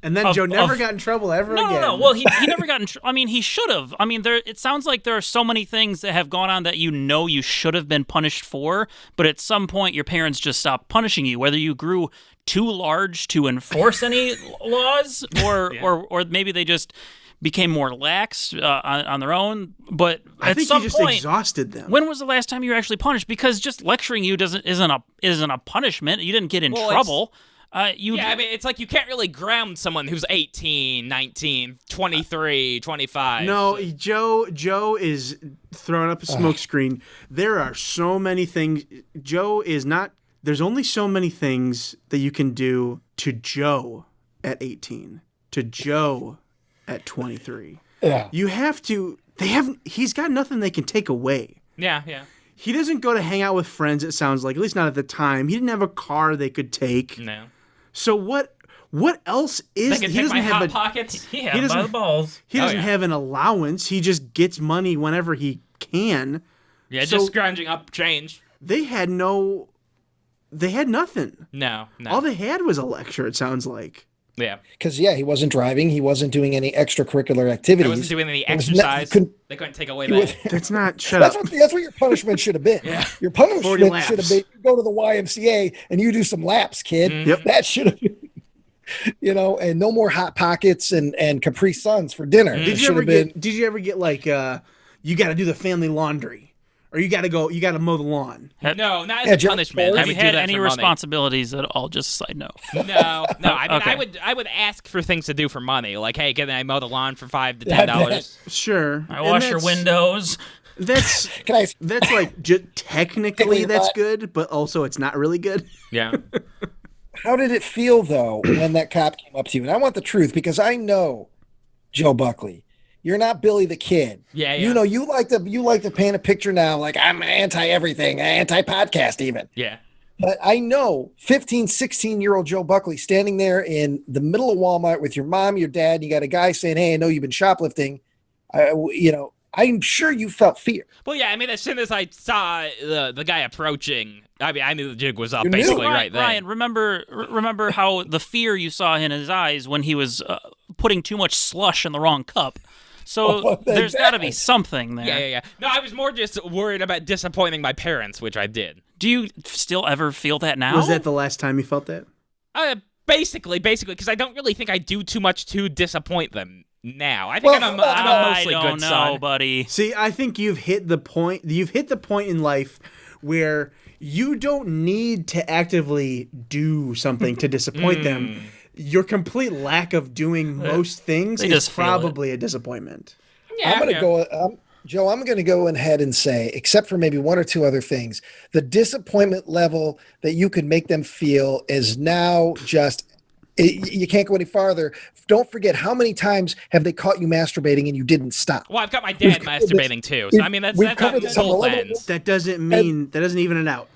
and then Joe never got in trouble ever again. No. Well, he never got in. I mean, he should have. I mean, it sounds like there are so many things that have gone on that you should have been punished for, but at some point your parents just stopped punishing you, whether you grew too large to enforce any laws, or maybe they just became more lax on their own. But I at think some you just point, exhausted them. when was the last time you were actually punished? Because just lecturing you isn't a punishment. You didn't get in trouble. Yeah, I mean, it's like you can't really ground someone who's 18, 19, 23, 25. No, Joe is throwing up a smoke screen. There are so many things. Joe is not. There's only so many things that you can do to Joe at 18, to Joe at 23. Yeah. You have to. He's got nothing they can take away. Yeah. He doesn't go to hang out with friends. It sounds like, at least not at the time. He didn't have a car they could take. No. So what What else is They can he take doesn't my have hot a pockets. Yeah, He by doesn't- the balls. he doesn't yeah. have an allowance. He just gets money whenever he can. Yeah, So- just scrounging up change. They had nothing. No. All they had was a lecture, it sounds like. Yeah. Because he wasn't driving. He wasn't doing any extracurricular activities. I wasn't doing any There was no- exercise. couldn't- They couldn't take away he was- that. That's not shut That's up. what your punishment should have been. Yeah. Your 40 punishment laps. should have been you go to the YMCA and you do some laps, kid. Yep. That should have been, and no more Hot Pockets and Capri Suns for dinner. Did you ever get like you got to do the family laundry, or you got to mow the lawn? No, not Yeah, as a Jeff punishment. Ford? I Have you would do had that any for money. responsibilities at all? Just a side note. No. I mean, Okay. I would ask for things to do for money. Like, hey, can I mow the lawn for $5 to Yeah, $10? Sure. I And wash your that's- windows. That's Can I? that's like technically that's good, but also it's not really good. Yeah. How did it feel though when that cop came up to you? And I want the truth because I know, Joe Buckley, you're not Billy the Kid. Yeah. You like to paint a picture now like I'm anti everything, anti podcast even. Yeah. But I know 15, 16-year-old Joe Buckley standing there in the middle of Walmart with your mom, your dad, and you got a guy saying, "Hey, I know you've been shoplifting." I'm sure you felt fear. Well, yeah, I mean, as soon as I saw the guy approaching, I mean, I knew the jig was up You knew. basically right then. Ryan, remember how the fear you saw in his eyes when he was putting too much slush in the wrong cup. So Oh, there's got to be exactly. something there. Yeah. No, I was more just worried about disappointing my parents, which I did. Do you still ever feel that now? Was that the last time you felt that? Basically, because I don't really think I do too much to disappoint them now. I think Well, I'm a mostly I don't good know, son. buddy. See, I think you've hit the point in life where you don't need to actively do something to disappoint them. Your complete lack of doing most things They is just feel it. probably a disappointment. Yeah, I'm going to yeah. go, Joe, I'm going to go ahead and say, except for maybe one or two other things, the disappointment level that you could make them feel is now just, you can't go any farther. Don't forget, how many times have they caught you masturbating and you didn't stop? Well, I've got my dad covered masturbating too, so I mean that's we've on covered this on the both level. ends. That doesn't even it out.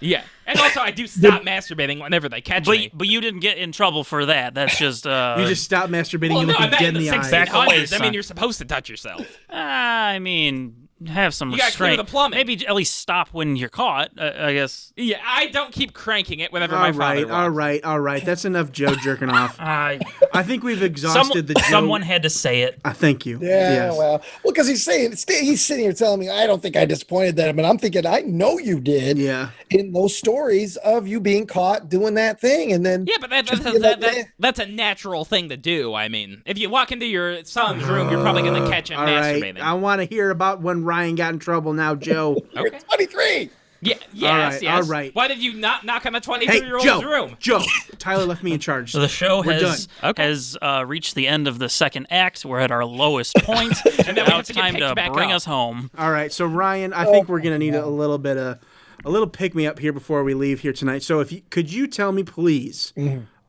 Yeah, and also I do stop masturbating whenever they catch me. But you didn't get in trouble for that. That's just You just stop masturbating Well, and no, look I at meant dead in in the the eye. Back away, 1600s. I mean, son. you're supposed to touch yourself. I mean, have some You gotta clear restraint. the plumbing. Maybe at least stop when you're caught. I guess. Yeah, I don't keep cranking it whenever my father walks. All right. That's enough Joe jerking off. I I think we've exhausted the Joe. someone had to say it. Thank you. Yeah, Yes. well, because he's sitting here telling me, I don't think I disappointed them. And I'm thinking, I know you did Yeah. in those stories of you being caught doing that thing. And then, Yeah, but just being like, "Eh." that's a natural thing to do. I mean, if you walk into your son's room, you're probably going to catch him All right. masturbating. I want to hear about when Ryan got in trouble now, Joe. You're 23. Yeah, right, yes. all right. Why did you not knock on the Hey, 23-year-old's Joe. room? Joe. Tyler left me in charge. So the show We're has done. Okay. reached the end of the second act. We're at our lowest point. And then we Now have it's to get time picked to back bring up. us home. All right. So Ryan, I think we're gonna need a little bit of a little pick me up here before we leave here tonight. So if you could you tell me please.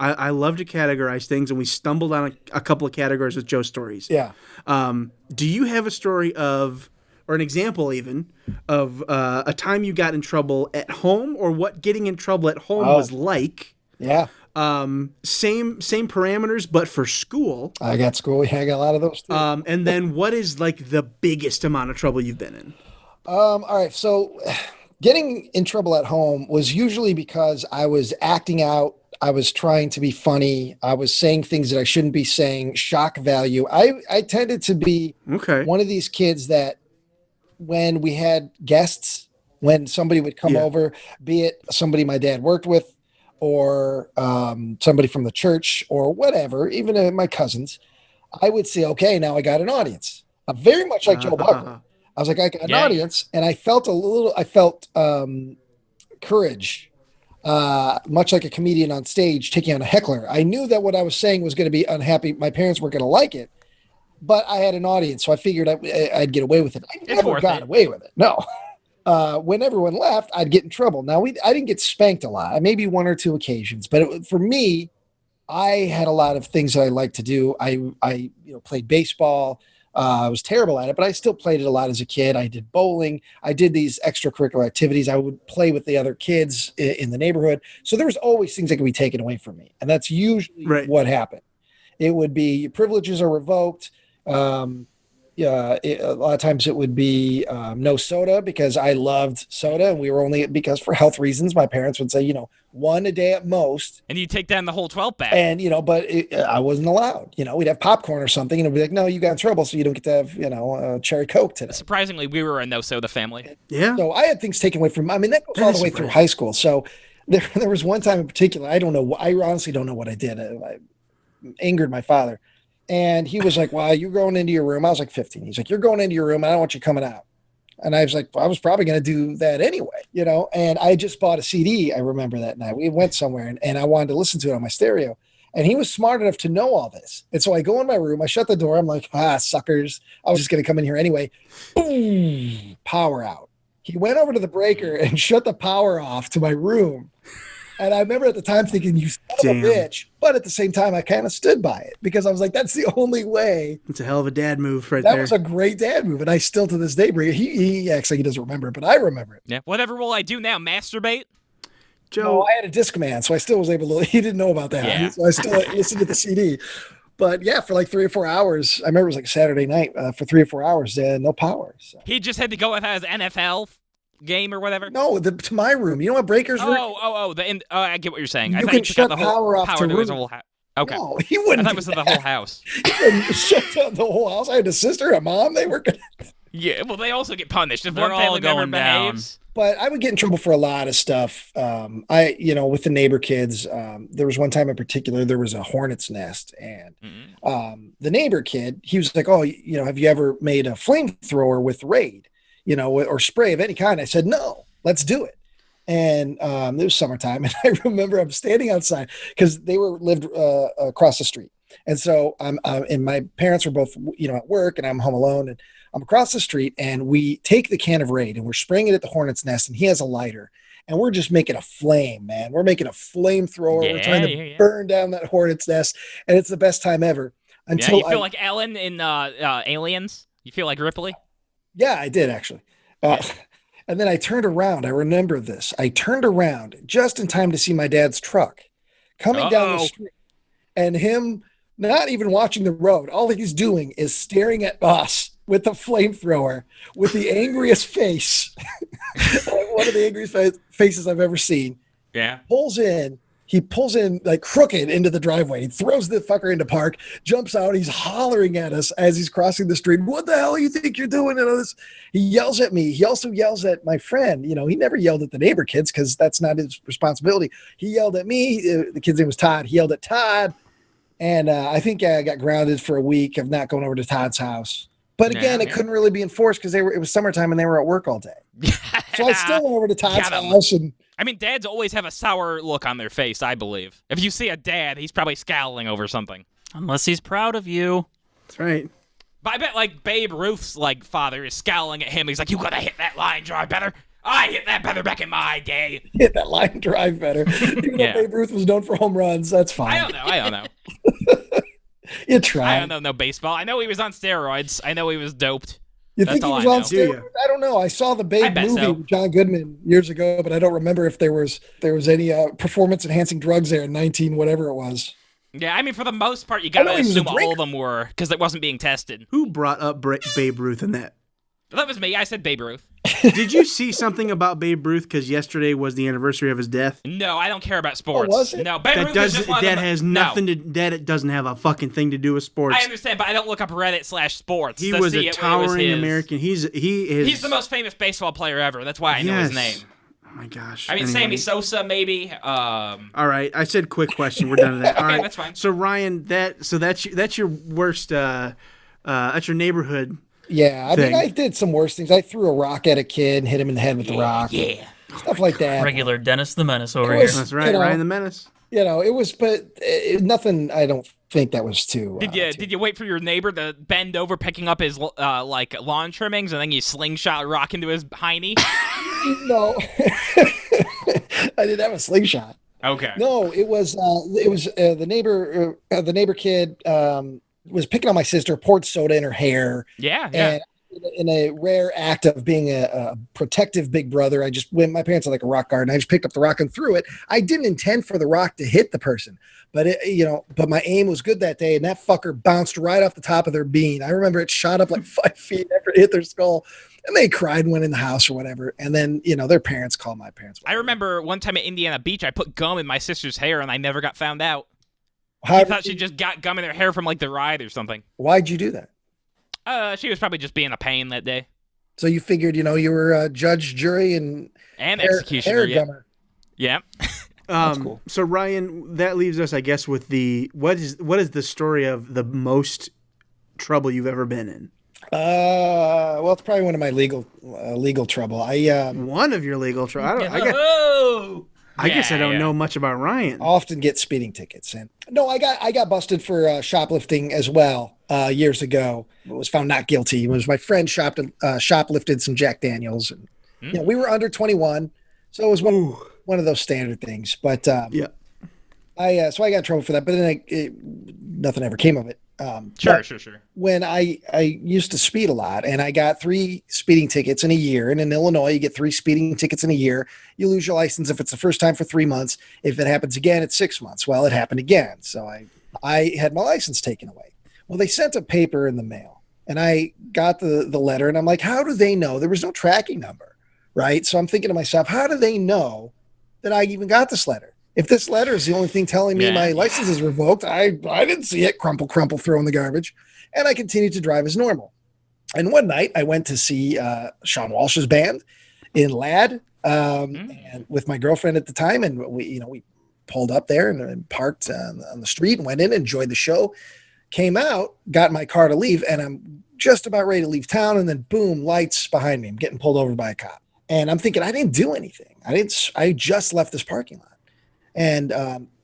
I love to categorize things, and we stumbled on a couple of categories with Joe stories. Yeah. Do you have a story of, or an example even, of a time you got in trouble at home, or what getting in trouble at home was like? Yeah. Same parameters, but for school. I got school. Yeah, I got a lot of those too. And then what is like the biggest amount of trouble you've been in? All right. So getting in trouble at home was usually because I was acting out. I was trying to be funny. I was saying things that I shouldn't be saying, shock value. I tended to be Okay. one of these kids that when we had guests, when somebody would come over, be it somebody my dad worked with or somebody from the church or whatever, even my cousins, I would say, okay, now I got an audience. Very much like Joe Buckley. I was like, I got an audience, and I felt courage, much like a comedian on stage taking on a heckler. I knew that what I was saying was going to be unhappy. My parents weren't going to like it, but I had an audience, so I figured I'd get away with it. I never got away with it. No. When everyone left, I'd get in trouble. Now, I didn't get spanked a lot, maybe one or two occasions, but for me, I had a lot of things that I liked to do. I played baseball. I was terrible at it, but I still played it a lot as a kid. I did bowling. I did these extracurricular activities. I would play with the other kids in the neighborhood. So there was always things that could be taken away from me. And that's usually what happened. It would be your privileges are revoked. A lot of times it would be no soda because I loved soda, and we were only because for health reasons, my parents would say, one a day at most. And you take down the whole 12 pack. And, but I wasn't allowed. We'd have popcorn or something, and it'd be like, no, you got in trouble, so you don't get to have, a cherry Coke today. Surprisingly, we were a no soda family. Yeah. So I had things taken away from, that goes all the way through high school. So there was one time in particular, I honestly don't know what I did. I angered my father. And he was like, well, you're going into your room. I was like 15. He's like, you're going into your room. I don't want you coming out. And I was like, well, I was probably going to do that anyway, and I just bought a CD. I remember that night we went somewhere and I wanted to listen to it on my stereo, and he was smart enough to know all this. And so I go in my room, I shut the door. I'm like, suckers. I was just going to come in here anyway. Boom, power out. He went over to the breaker and shut the power off to my room. And I remember at the time thinking, you son of a bitch. But at the same time, I kind of stood by it because I was like, that's the only way. It's a hell of a dad move there. That was a great dad move. And I still to this day, he actually doesn't remember it, but I remember it. Yeah. Whatever will I do now? Masturbate? Joe. No, I had a Discman, so I still was able to, he didn't know about that. Yeah. So I still listened to the CD. But yeah, for like 3 or 4 hours, I remember it was like Saturday night, for 3 or 4 hours, no power. So. He just had to go with his NFL game or whatever? No, to my room. You know what breakers were? I get what you're saying. You I thought can you shut the power off power to his room. whole house. Okay. No, he wouldn't. I thought it was the whole house. He wouldn't shut down the whole house. I had a sister, a mom. They were good. Yeah, well, they also get punished if They're one family all member going down. behaves. But I would get in trouble for a lot of stuff. With the neighbor kids, there was one time in particular, there was a hornet's nest, and the neighbor kid, he was like, oh, have you ever made a flamethrower with Raid, or spray of any kind? I said, no, let's do it. And it was summertime, and I remember I'm standing outside because they lived across the street. And so and my parents were both, at work, and I'm home alone, and I'm across the street, and we take the can of Raid and we're spraying it at the hornet's nest, and he has a lighter, and we're just making a flame, man. We're making a flamethrower. We're trying to burn down that hornet's nest, and it's the best time ever. Until you feel like Ellen in Aliens? You feel like Ripley? Yeah, I did actually. And then I turned around. I remember this. I turned around just in time to see my dad's truck coming down the street, and him not even watching the road. All he's doing is staring at us with a flamethrower with the angriest face. One of the angriest faces I've ever seen. Yeah. He pulls in like crooked into the driveway. He throws the fucker into park, jumps out. He's hollering at us as he's crossing the street. What the hell you think you're doing? And all this. He yells at me. He also yells at my friend. He never yelled at the neighbor kids because that's not his responsibility. He yelled at me. The kid's name was Todd. He yelled at Todd. And I think I got grounded for a week of not going over to Todd's house. But again, it couldn't really be enforced because it was summertime and they were at work all day. So I still went over to Todd's house. And dads always have a sour look on their face, I believe. If you see a dad, he's probably scowling over something. Unless he's proud of you. That's right. But I bet, like, Babe Ruth's, like, father is scowling at him. He's like, you gotta hit that line drive better. I hit that better back in my day. Hit that line drive better. Even though Babe Ruth was known for home runs, that's fine. I don't know. You try. I don't know baseball. I know he was on steroids. I know he was doped. You think he was on steroids? I don't know. I saw the Babe movie with John Goodman years ago, but I don't remember if there was any performance-enhancing drugs there in 19 whatever it was. Yeah, for the most part, you gotta assume all of them were, because it wasn't being tested. Who brought up Babe Ruth in that? That was me. I said Babe Ruth. Did you see something about Babe Ruth because yesterday was the anniversary of his death? No, I don't care about sports. Oh, was it? No, Babe Ruth is just one that has nothing to that it doesn't have a fucking thing to do with sports. I understand, but I don't look up Reddit/sports. He was a towering American. He's the most famous baseball player ever. That's why I know his name. Oh my gosh. Sammy Sosa maybe. All right, I said quick question. We're done with that. All right, that's fine. So Ryan, that's your worst. That's your neighborhood. Yeah, I did some worse things. I threw a rock at a kid and hit him in the head with the rock. Yeah. Stuff like that. Regular Dennis the Menace over here. That's right, Ryan the Menace. It was, but nothing. I don't think that was too. Did you wait for your neighbor to bend over picking up his lawn trimmings and then you slingshot a rock into his hiney? No, I didn't have a slingshot. Okay. No, it was the neighbor kid. was picking on my sister, poured soda in her hair. Yeah. And in a rare act of being a protective big brother, I just went, my parents had like a rock garden. I just picked up the rock and threw it. I didn't intend for the rock to hit the person, but but my aim was good that day. And that fucker bounced right off the top of their bean. I remember it shot up like 5 feet after it hit their skull, and they cried and went in the house or whatever. And then, their parents called my parents. I remember one time at Indiana Beach, I put gum in my sister's hair and I never got found out. How I thought she just got gum in her hair from like the ride or something. Why'd you do that? She was probably just being a pain that day. So you figured, you were judge, jury, and executioner. Gummer. Yeah. That's cool. So Ryan, that leaves us, I guess, with what is the story of the most trouble you've ever been in? Well, it's probably one of my legal trouble. One of your legal trouble. I guess I don't know much about Ryan. Often get speeding tickets, and no, I got busted for shoplifting as well years ago. Was found not guilty. It was my friend shoplifted some Jack Daniels, and we were under 21, so it was one of those standard things. But yeah, I got in trouble for that, but then nothing ever came of it. Sure. When I used to speed a lot, and I got 3 speeding tickets in a year, and in Illinois you get 3 speeding tickets in a year. You lose your license if it's the first time for 3 months. If it happens again, it's 6 months. Well, it happened again, so I had my license taken away. Well, they sent a paper in the mail, and I got the letter, and I'm like, how do they know? There was no tracking number, right? So I'm thinking to myself, how do they know that I even got this letter? If this letter is the only thing telling me my license is revoked, I didn't see it. Crumple, throw in the garbage. And I continued to drive as normal. And one night I went to see Sean Walsh's band in Ladd and with my girlfriend at the time. And we pulled up there and parked on the street and went in, enjoyed the show, came out, got in my car to leave. And I'm just about ready to leave town. And then boom, lights behind me. I'm getting pulled over by a cop. And I'm thinking, I didn't do anything. I just left this parking lot. And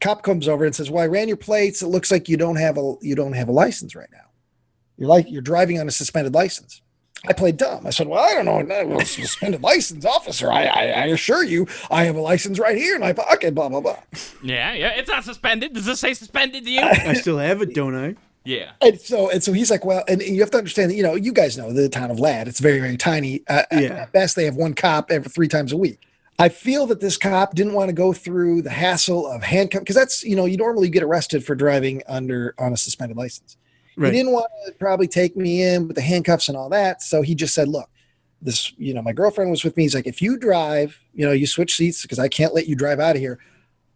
cop comes over and says, "Well, I ran your plates. It looks like you don't have a license right now. You're driving on a suspended license." I played dumb. I said, "Well, I don't know, suspended license, officer. I assure you, I have a license right here in my pocket." Blah blah blah. Yeah, it's not suspended. Does this say suspended to you? I still have it, don't I? Yeah. And so he's like, "Well," and you have to understand that, you guys know the town of Ladd. It's very, very tiny. At best, they have 1 cop every 3 times a week. I feel that this cop didn't want to go through the hassle of handcuff, because that's, you normally get arrested for driving on a suspended license. Right. He didn't want to probably take me in with the handcuffs and all that. So he just said, "Look, this, my girlfriend was with me. He's like, if you drive, you switch seats because I can't let you drive out of here.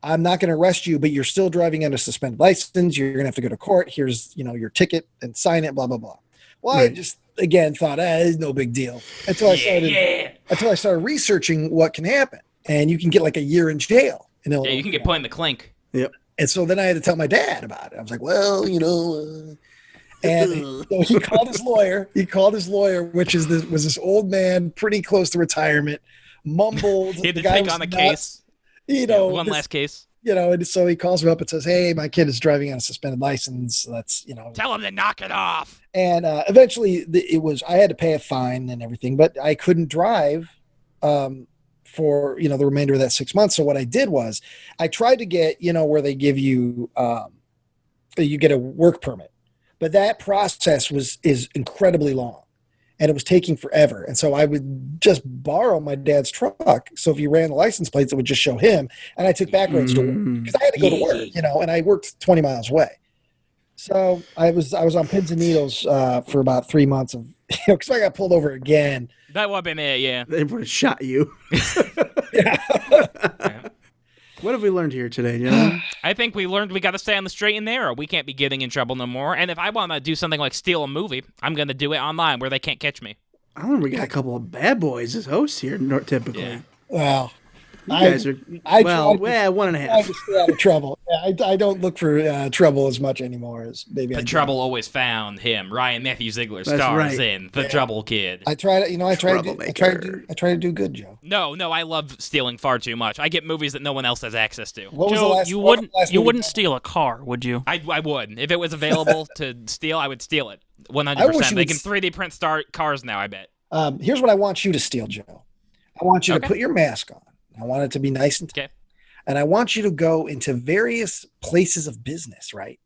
I'm not going to arrest you, but you're still driving under suspended license. You're going to have to go to court. Here's, your ticket and sign it, blah, blah, blah." Well, right. I just, again, thought, it's no big deal until I started researching what can happen. And you can get like a year in jail in Illinois. Yeah, you can get put in the clink. Yep. And so then I had to tell my dad about it. I was like, well, and so he called his lawyer. Which was this old man, pretty close to retirement, mumbled. He had to take on the case. One last case. And so he calls me up and says, "Hey, my kid is driving on a suspended license. Let's, tell him to knock it off." And eventually I had to pay a fine and everything, but I couldn't drive for, the remainder of that 6 months. So what I did was I tried to get, where they give you, you get a work permit, but that process is incredibly long. And it was taking forever. And so I would just borrow my dad's truck. So if you ran the license plates, it would just show him. And I took back roads to work because I had to go to work, and I worked 20 miles away. So I was on pins and needles for about 3 months of, because I got pulled over again. That would have been it, yeah. They would have shot you. Yeah. What have we learned here today, gentlemen? I think we learned we got to stay on the straight and narrow. We can't be getting in trouble no more. And if I want to do something like steal a movie, I'm going to do it online where they can't catch me. I don't know. We got a couple of bad boys as hosts here, typically. Yeah. Well, you guys are, one and a half. I to stay out of trouble. I don't look for trouble as much anymore as maybe The I did. Trouble always found him. Ryan Matthew Ziegler stars in The Trouble Kid. I try to do good, Joe. No, I love stealing far too much. I get movies that no one else has access to. What was Joe, the last, you what was wouldn't the last you movie wouldn't steal a car, would you? I would. If it was available to steal, I would steal it. I wish 100%. you They would can 3D print cars now, I bet. Here's what I want you to steal, Joe. I want you to put your mask on. I want it to be nice and tight. Okay. And I want you to go into various places of business, right?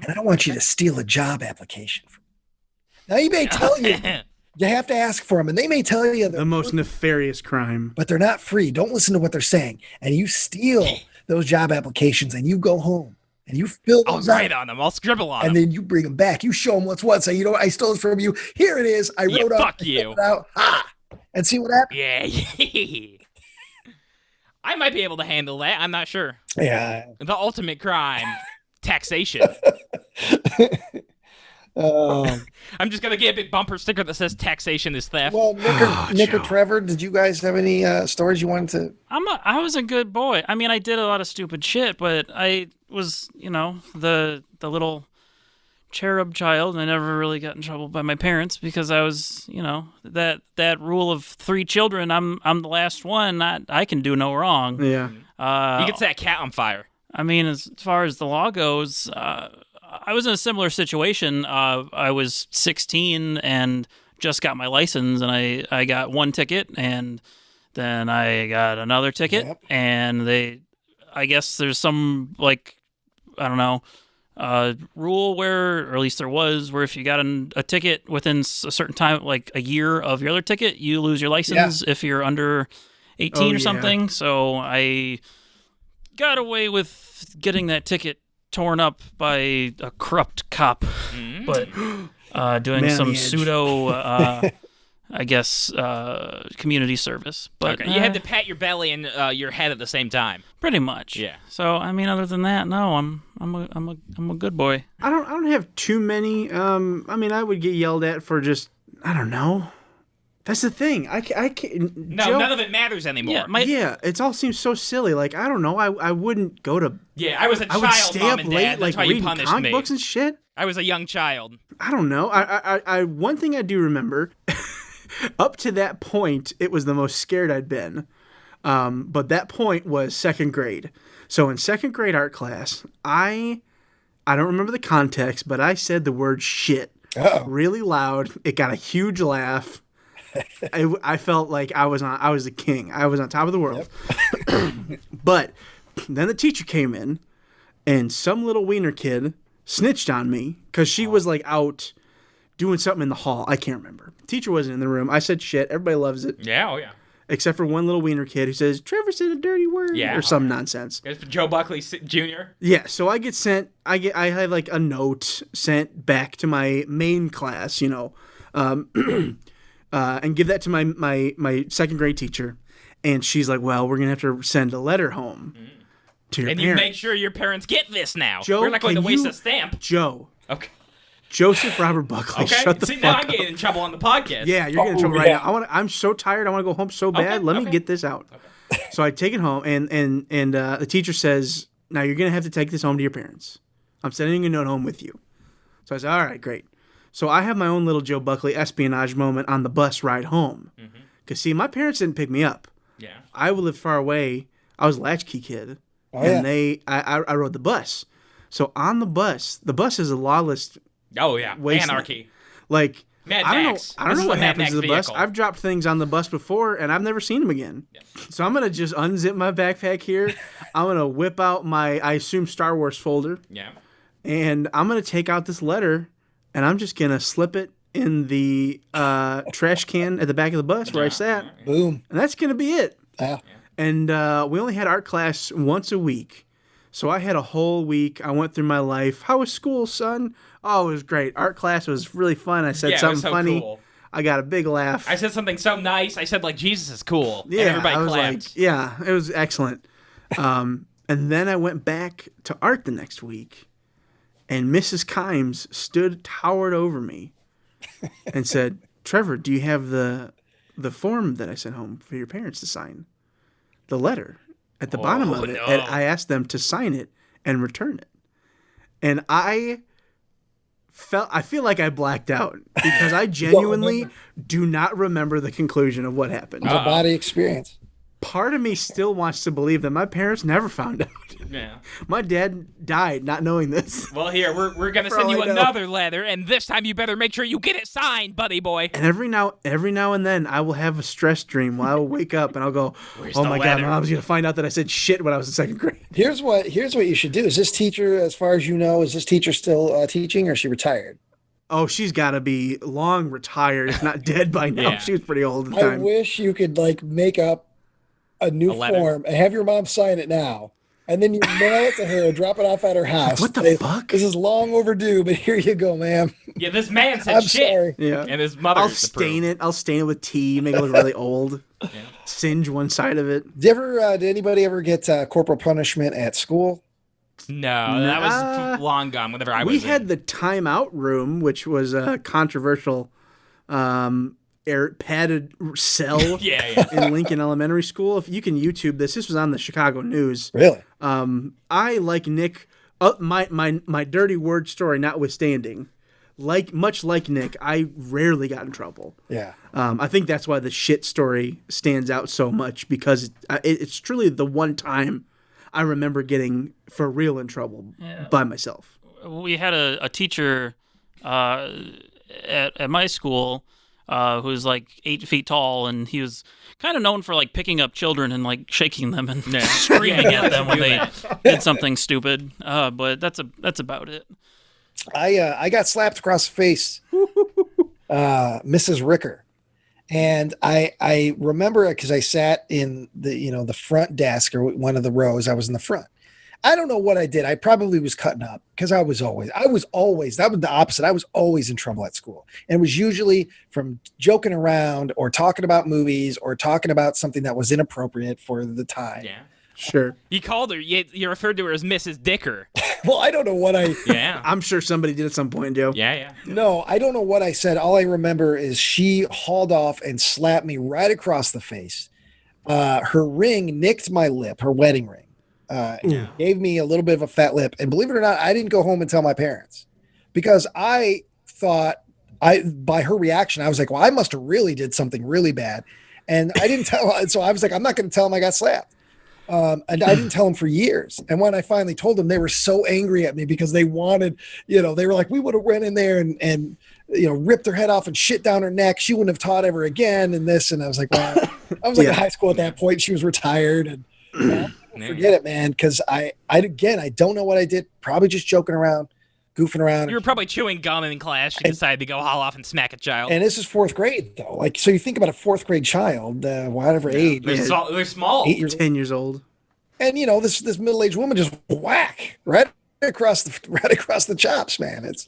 and I want you to steal a job application from me. Now, you may tell you have to ask for them, and they may tell you The most nefarious crime. but they're not free. Don't listen to what they're saying. And you steal those job applications, and you go home, and you fill I'll those write out, on them. I'll scribble on and them. then you bring them back. You show them what's what. Say, you know what? I stole it from you. Here it is. I Yeah, wrote fuck I you. filled it out. And see what happens. Yeah. I might be able to handle that. I'm not sure. Yeah. The ultimate crime, taxation. I'm just gonna get a big bumper sticker that says "taxation is theft." Well, Nick or Trevor, did you guys have any stories you wanted to? I was a good boy. I mean, I did a lot of stupid shit, but I was, the little cherub child. I never really got in trouble by my parents because I was, that rule of 3 children. I'm the last one. I can do no wrong. Yeah. You could set a cat on fire. I mean, as far as the law goes, I was in a similar situation. I was 16 and just got my license, and I got 1 ticket, and then I got another ticket, and I guess there's some, I don't know, rule where, or at least there was, where if you got a ticket within a certain time, like a year of your other ticket, you lose your license if you're under 18 or something. So I got away with getting that ticket torn up by a corrupt cop, but doing some pseudo, I guess, community servie. But Okay. You had to pat your belly and your head at the same time. pretty much. Yeah. So I mean, other than that, no, I'm a good boy. I don't have too many. I mean, I would get yelled at for just, I don't know. That's the thing. I can't. No, Joe, none of it matters anymore. Yeah, it all seems so silly. Like, I don't know. I wouldn't go to. Yeah, I was a I child, would stay Mom up and late, Dad. That's like why you reading punished comic me. books and shit. I was a young child. I don't know. I one thing I do remember, up to that point, it was the most scared I'd been. But that point was 2nd grade. So in 2nd grade art class, I don't remember the context, but I said the word shit really loud. It got a huge laugh. I felt like I was the king. I was on top of the world. But then the teacher came in, and some little wiener kid snitched on me because she was like out doing something in the hall. I can't remember. Teacher wasn't in the room. I said shit. Everybody loves it. Yeah, oh yeah. Except for one little wiener kid who says, Trevor said a dirty word or some nonsense. It's Joe Buckley Jr. Yeah, so I get sent, I have like a note sent back to my main class, and give that to my 2nd grade teacher. And she's like, well, we're going to have to send a letter home to your And parents. you make sure your parents get this now. Joe, We're not going to can waste you- a stamp. Joe. Okay. Joseph Robert Buckley, Okay. shut the See, fuck now up. I'm getting in trouble on the podcast. Yeah, you're getting in trouble right now. I'm so tired. I want to go home so bad. Let me get this out. Okay. So I take it home, and the teacher says, now you're going to have to take this home to your parents. I'm sending a note home with you. So I said, all right, great. So I have my own little Joe Buckley espionage moment on the bus ride home. Because, see, my parents didn't pick me up. Yeah. I lived far away. I was a latchkey kid. And I rode the bus. So on the bus is a lawless Oh yeah. wasteland. Anarchy. Like, Mad I don't Max. know. I don't This know is what a Mad happens Max to the bus. vehicle. I've dropped things on the bus before, and I've never seen them again. Yeah. So I'm gonna just unzip my backpack here. I'm gonna whip out my, I assume, Star Wars folder, Yeah. and I'm gonna take out this letter, and I'm just gonna slip it in the trash can at the back of the bus where I sat, Boom. and that's gonna be it. Yeah. And we only had art class once a week. So I had a whole week. I went through my life. How was school, son? Oh, it was great. Art class was really fun. I said Yeah, it something was so funny. cool. I got a big laugh. I said something so nice. I said like Jesus is cool. Yeah, And everybody I was clapped. like, yeah, it was excellent. And then I went back to art the next week, and Mrs. Kimes towered over me and said, Trevor, do you have the form that I sent home for your parents to sign? The letter. At the bottom of it, no. and I asked them to sign it and return it. And I feel like I blacked out because I genuinely do not remember the conclusion of what happened. It's a body experience. Part of me still wants to believe that my parents never found out. Yeah. My dad died not knowing this. Well, here we're gonna For send all you I know. another letter, and this time you better make sure you get it signed, buddy boy. And every now and then, I will have a stress dream where I will wake up and I'll go, Where's "Oh the my god, letter?" my mom's gonna find out that I said shit when I was in second grade." Here's what you should do. Is this teacher, as far as you know, is this teacher still teaching, or is she retired? Oh, she's got to be long retired, if not dead by now. Yeah. She was pretty old at the I time. wish you could like make up a new letter. form and have your mom sign it now, and then you mail it to her, drop it off at her house. What the Say, fuck? This is long overdue, but here you go, ma'am. Yeah, this man said I'm shit. sorry. Yeah. And his mother. I'll stain it. I'll stain it with tea, make it look really old. Singe one side of it. Did anybody ever get corporal punishment at school? No, that was long gone. Whenever I was, We had the timeout room, which was a controversial padded cell Yeah. in Lincoln Elementary School. If you can YouTube this was on the Chicago News. Really? I, like Nick, my dirty word story notwithstanding, much like Nick, I rarely got in trouble. Yeah. I think that's why the shit story stands out so much, because it's truly the one time I remember getting for real in trouble by myself. We had a teacher at my school who was like 8 feet tall, and he was kind of known for like picking up children and like shaking them and screaming at them when they did something stupid. But that's about it. I got slapped across the face, Mrs. Ricker. And I remember it because I sat in the front desk, or one of the rows. I was in the front. I don't know what I did. I probably was cutting up, because that was the opposite. I was always in trouble at school. And it was usually from joking around or talking about movies or talking about something that was inappropriate for the time. Yeah. Sure. You called her. You referred to her as Mrs. Dicker. Well, I don't know what I... Yeah. I'm sure somebody did at some point, Joe. Yeah. No, I don't know what I said. All I remember is she hauled off and slapped me right across the face. Her ring nicked my lip, her wedding ring. Gave me a little bit of a fat lip. And believe it or not, I didn't go home and tell my parents, because I thought, by her reaction, I was like, well, I must have really did something really bad. And I didn't tell. So I was like, I'm not going to tell them I got slapped. And I didn't tell them for years. And when I finally told them, they were so angry at me, because they wanted, they were like, we would have went in there and ripped her head off and shit down her neck. She wouldn't have taught ever again. And this, and I was like, well, I was like in high school at that point. She was retired, and forget it, man. Cause I don't know what I did. Probably just joking around, goofing around. You were probably chewing gum in class. You decided to go haul off and smack a child. And this is fourth grade though. Like, so you think about a fourth grade child, whatever age, They're small. 8 years old. 10 years old. And this middle-aged woman just whack right across the chops, man. It's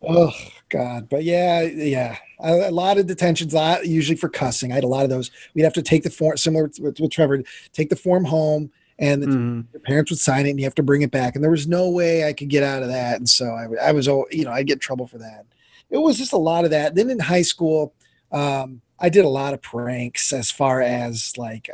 oh god. But yeah, a lot of detentions, usually for cussing. I had a lot of those. We'd have to take the form, similar with Trevor, take the form home, and your parents would sign it, and you have to bring it back. And there was no way I could get out of that, and so I was, I'd get in trouble for that. It was just a lot of that. Then in high school, I did a lot of pranks, as far as like.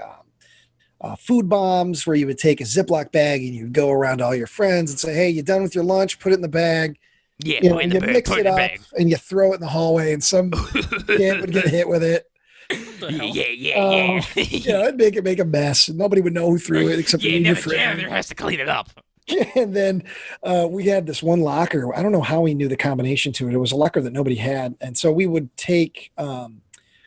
Food bombs, where you would take a Ziploc bag and you'd go around to all your friends and say, hey, you done with your lunch? Put it in the bag. Yeah, You mix it up and you throw it in the hallway, and some kid would get hit with it. Yeah. It'd make a mess. Nobody would know who threw it except for you and your The friend. janitor has to clean it up. And then we had this one locker. I don't know how we knew the combination to it. It was a locker that nobody had. And so we would take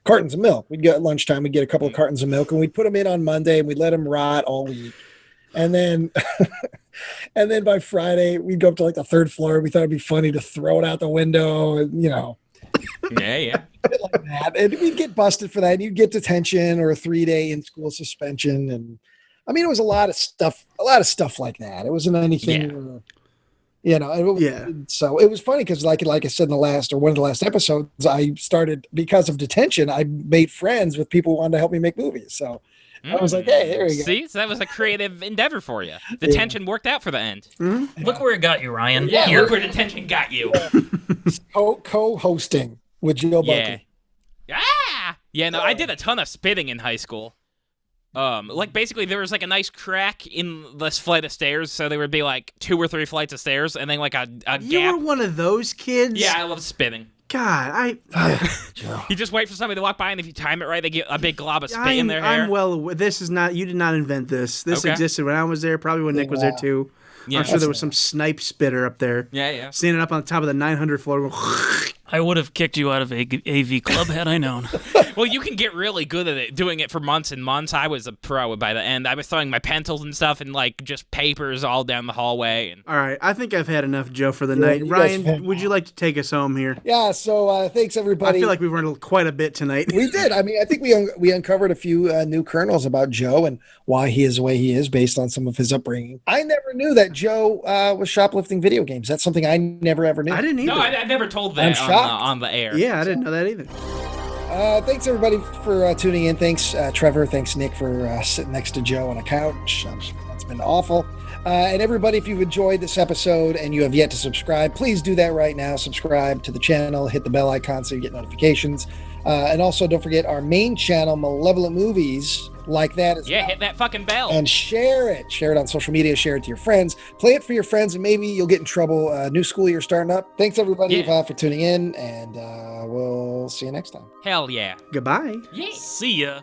cartons of milk. We'd get at lunchtime, we'd get a couple of cartons of milk, and we'd put them in on Monday, and we'd let them rot all week. And then and then by Friday, we'd go up to like the third floor. We thought it'd be funny to throw it out the window, and Yeah. like that. And we'd get busted for that. And you'd get detention or a 3-day in-school suspension. And I mean, it was a lot of stuff like that. It wasn't anything So it was funny because like I said in one of the last episodes, I started, because of detention, I made friends with people who wanted to help me make movies. So I was like, hey, there we go. See, so that was a creative endeavor for you. Detention worked out for the end. Look where it got you, Ryan. Yeah, Here. look where detention got you. Co-hosting with Joe Buckley. I did a ton of spitting in high school. Like basically there was like a nice crack in this flight of stairs, so there would be like 2 or 3 flights of stairs, and then like a You gap. were one of those kids? Yeah, I love spitting. God, Joe. You just wait for somebody to walk by, and if you time it right, they get a big glob of spit in their hair. I'm well aware. This is not. You did not invent this. This Okay. existed when I was there. Probably when Nick was there too. Yeah. I'm sure there was some snipe spitter up there. Yeah. Standing up on top of the 900 floor. Going, I would have kicked you out of AV Club had I known. Well, you can get really good at it, doing it for months and months. I was a pro by the end. I was throwing my pencils and stuff and like just papers all down the hallway. And all right, I think I've had enough, Joe, for the Yeah, night. you guys have Ryan, had- would you like to take us home here? Yeah, so thanks I everybody. feel like we've run quite a bit tonight. We did. I mean, I think we uncovered a few new kernels about Joe and why he is the way he is based on some of his upbringing. I never knew that Joe was shoplifting video games. That's something I never ever knew. I didn't either. no, I never told I'm that shocked. on the air. Yeah, I didn't know that either. Thanks everybody for tuning in. Thanks Trevor. Thanks Nick for sitting next to Joe on a couch. That's been awful. And everybody, if you've enjoyed this episode and you have yet to subscribe, please do that right now. Subscribe to the channel, hit the bell icon so you get notifications. And also don't forget our main channel, Malevolent Movies, like that as Yeah, well. hit that fucking bell. And share it. Share it on social media. Share it to your friends. Play it for your friends, and maybe you'll get in trouble. New school year starting up. Thanks everybody for tuning in, and we'll see you next time. Hell yeah. Goodbye. Yeah. See ya.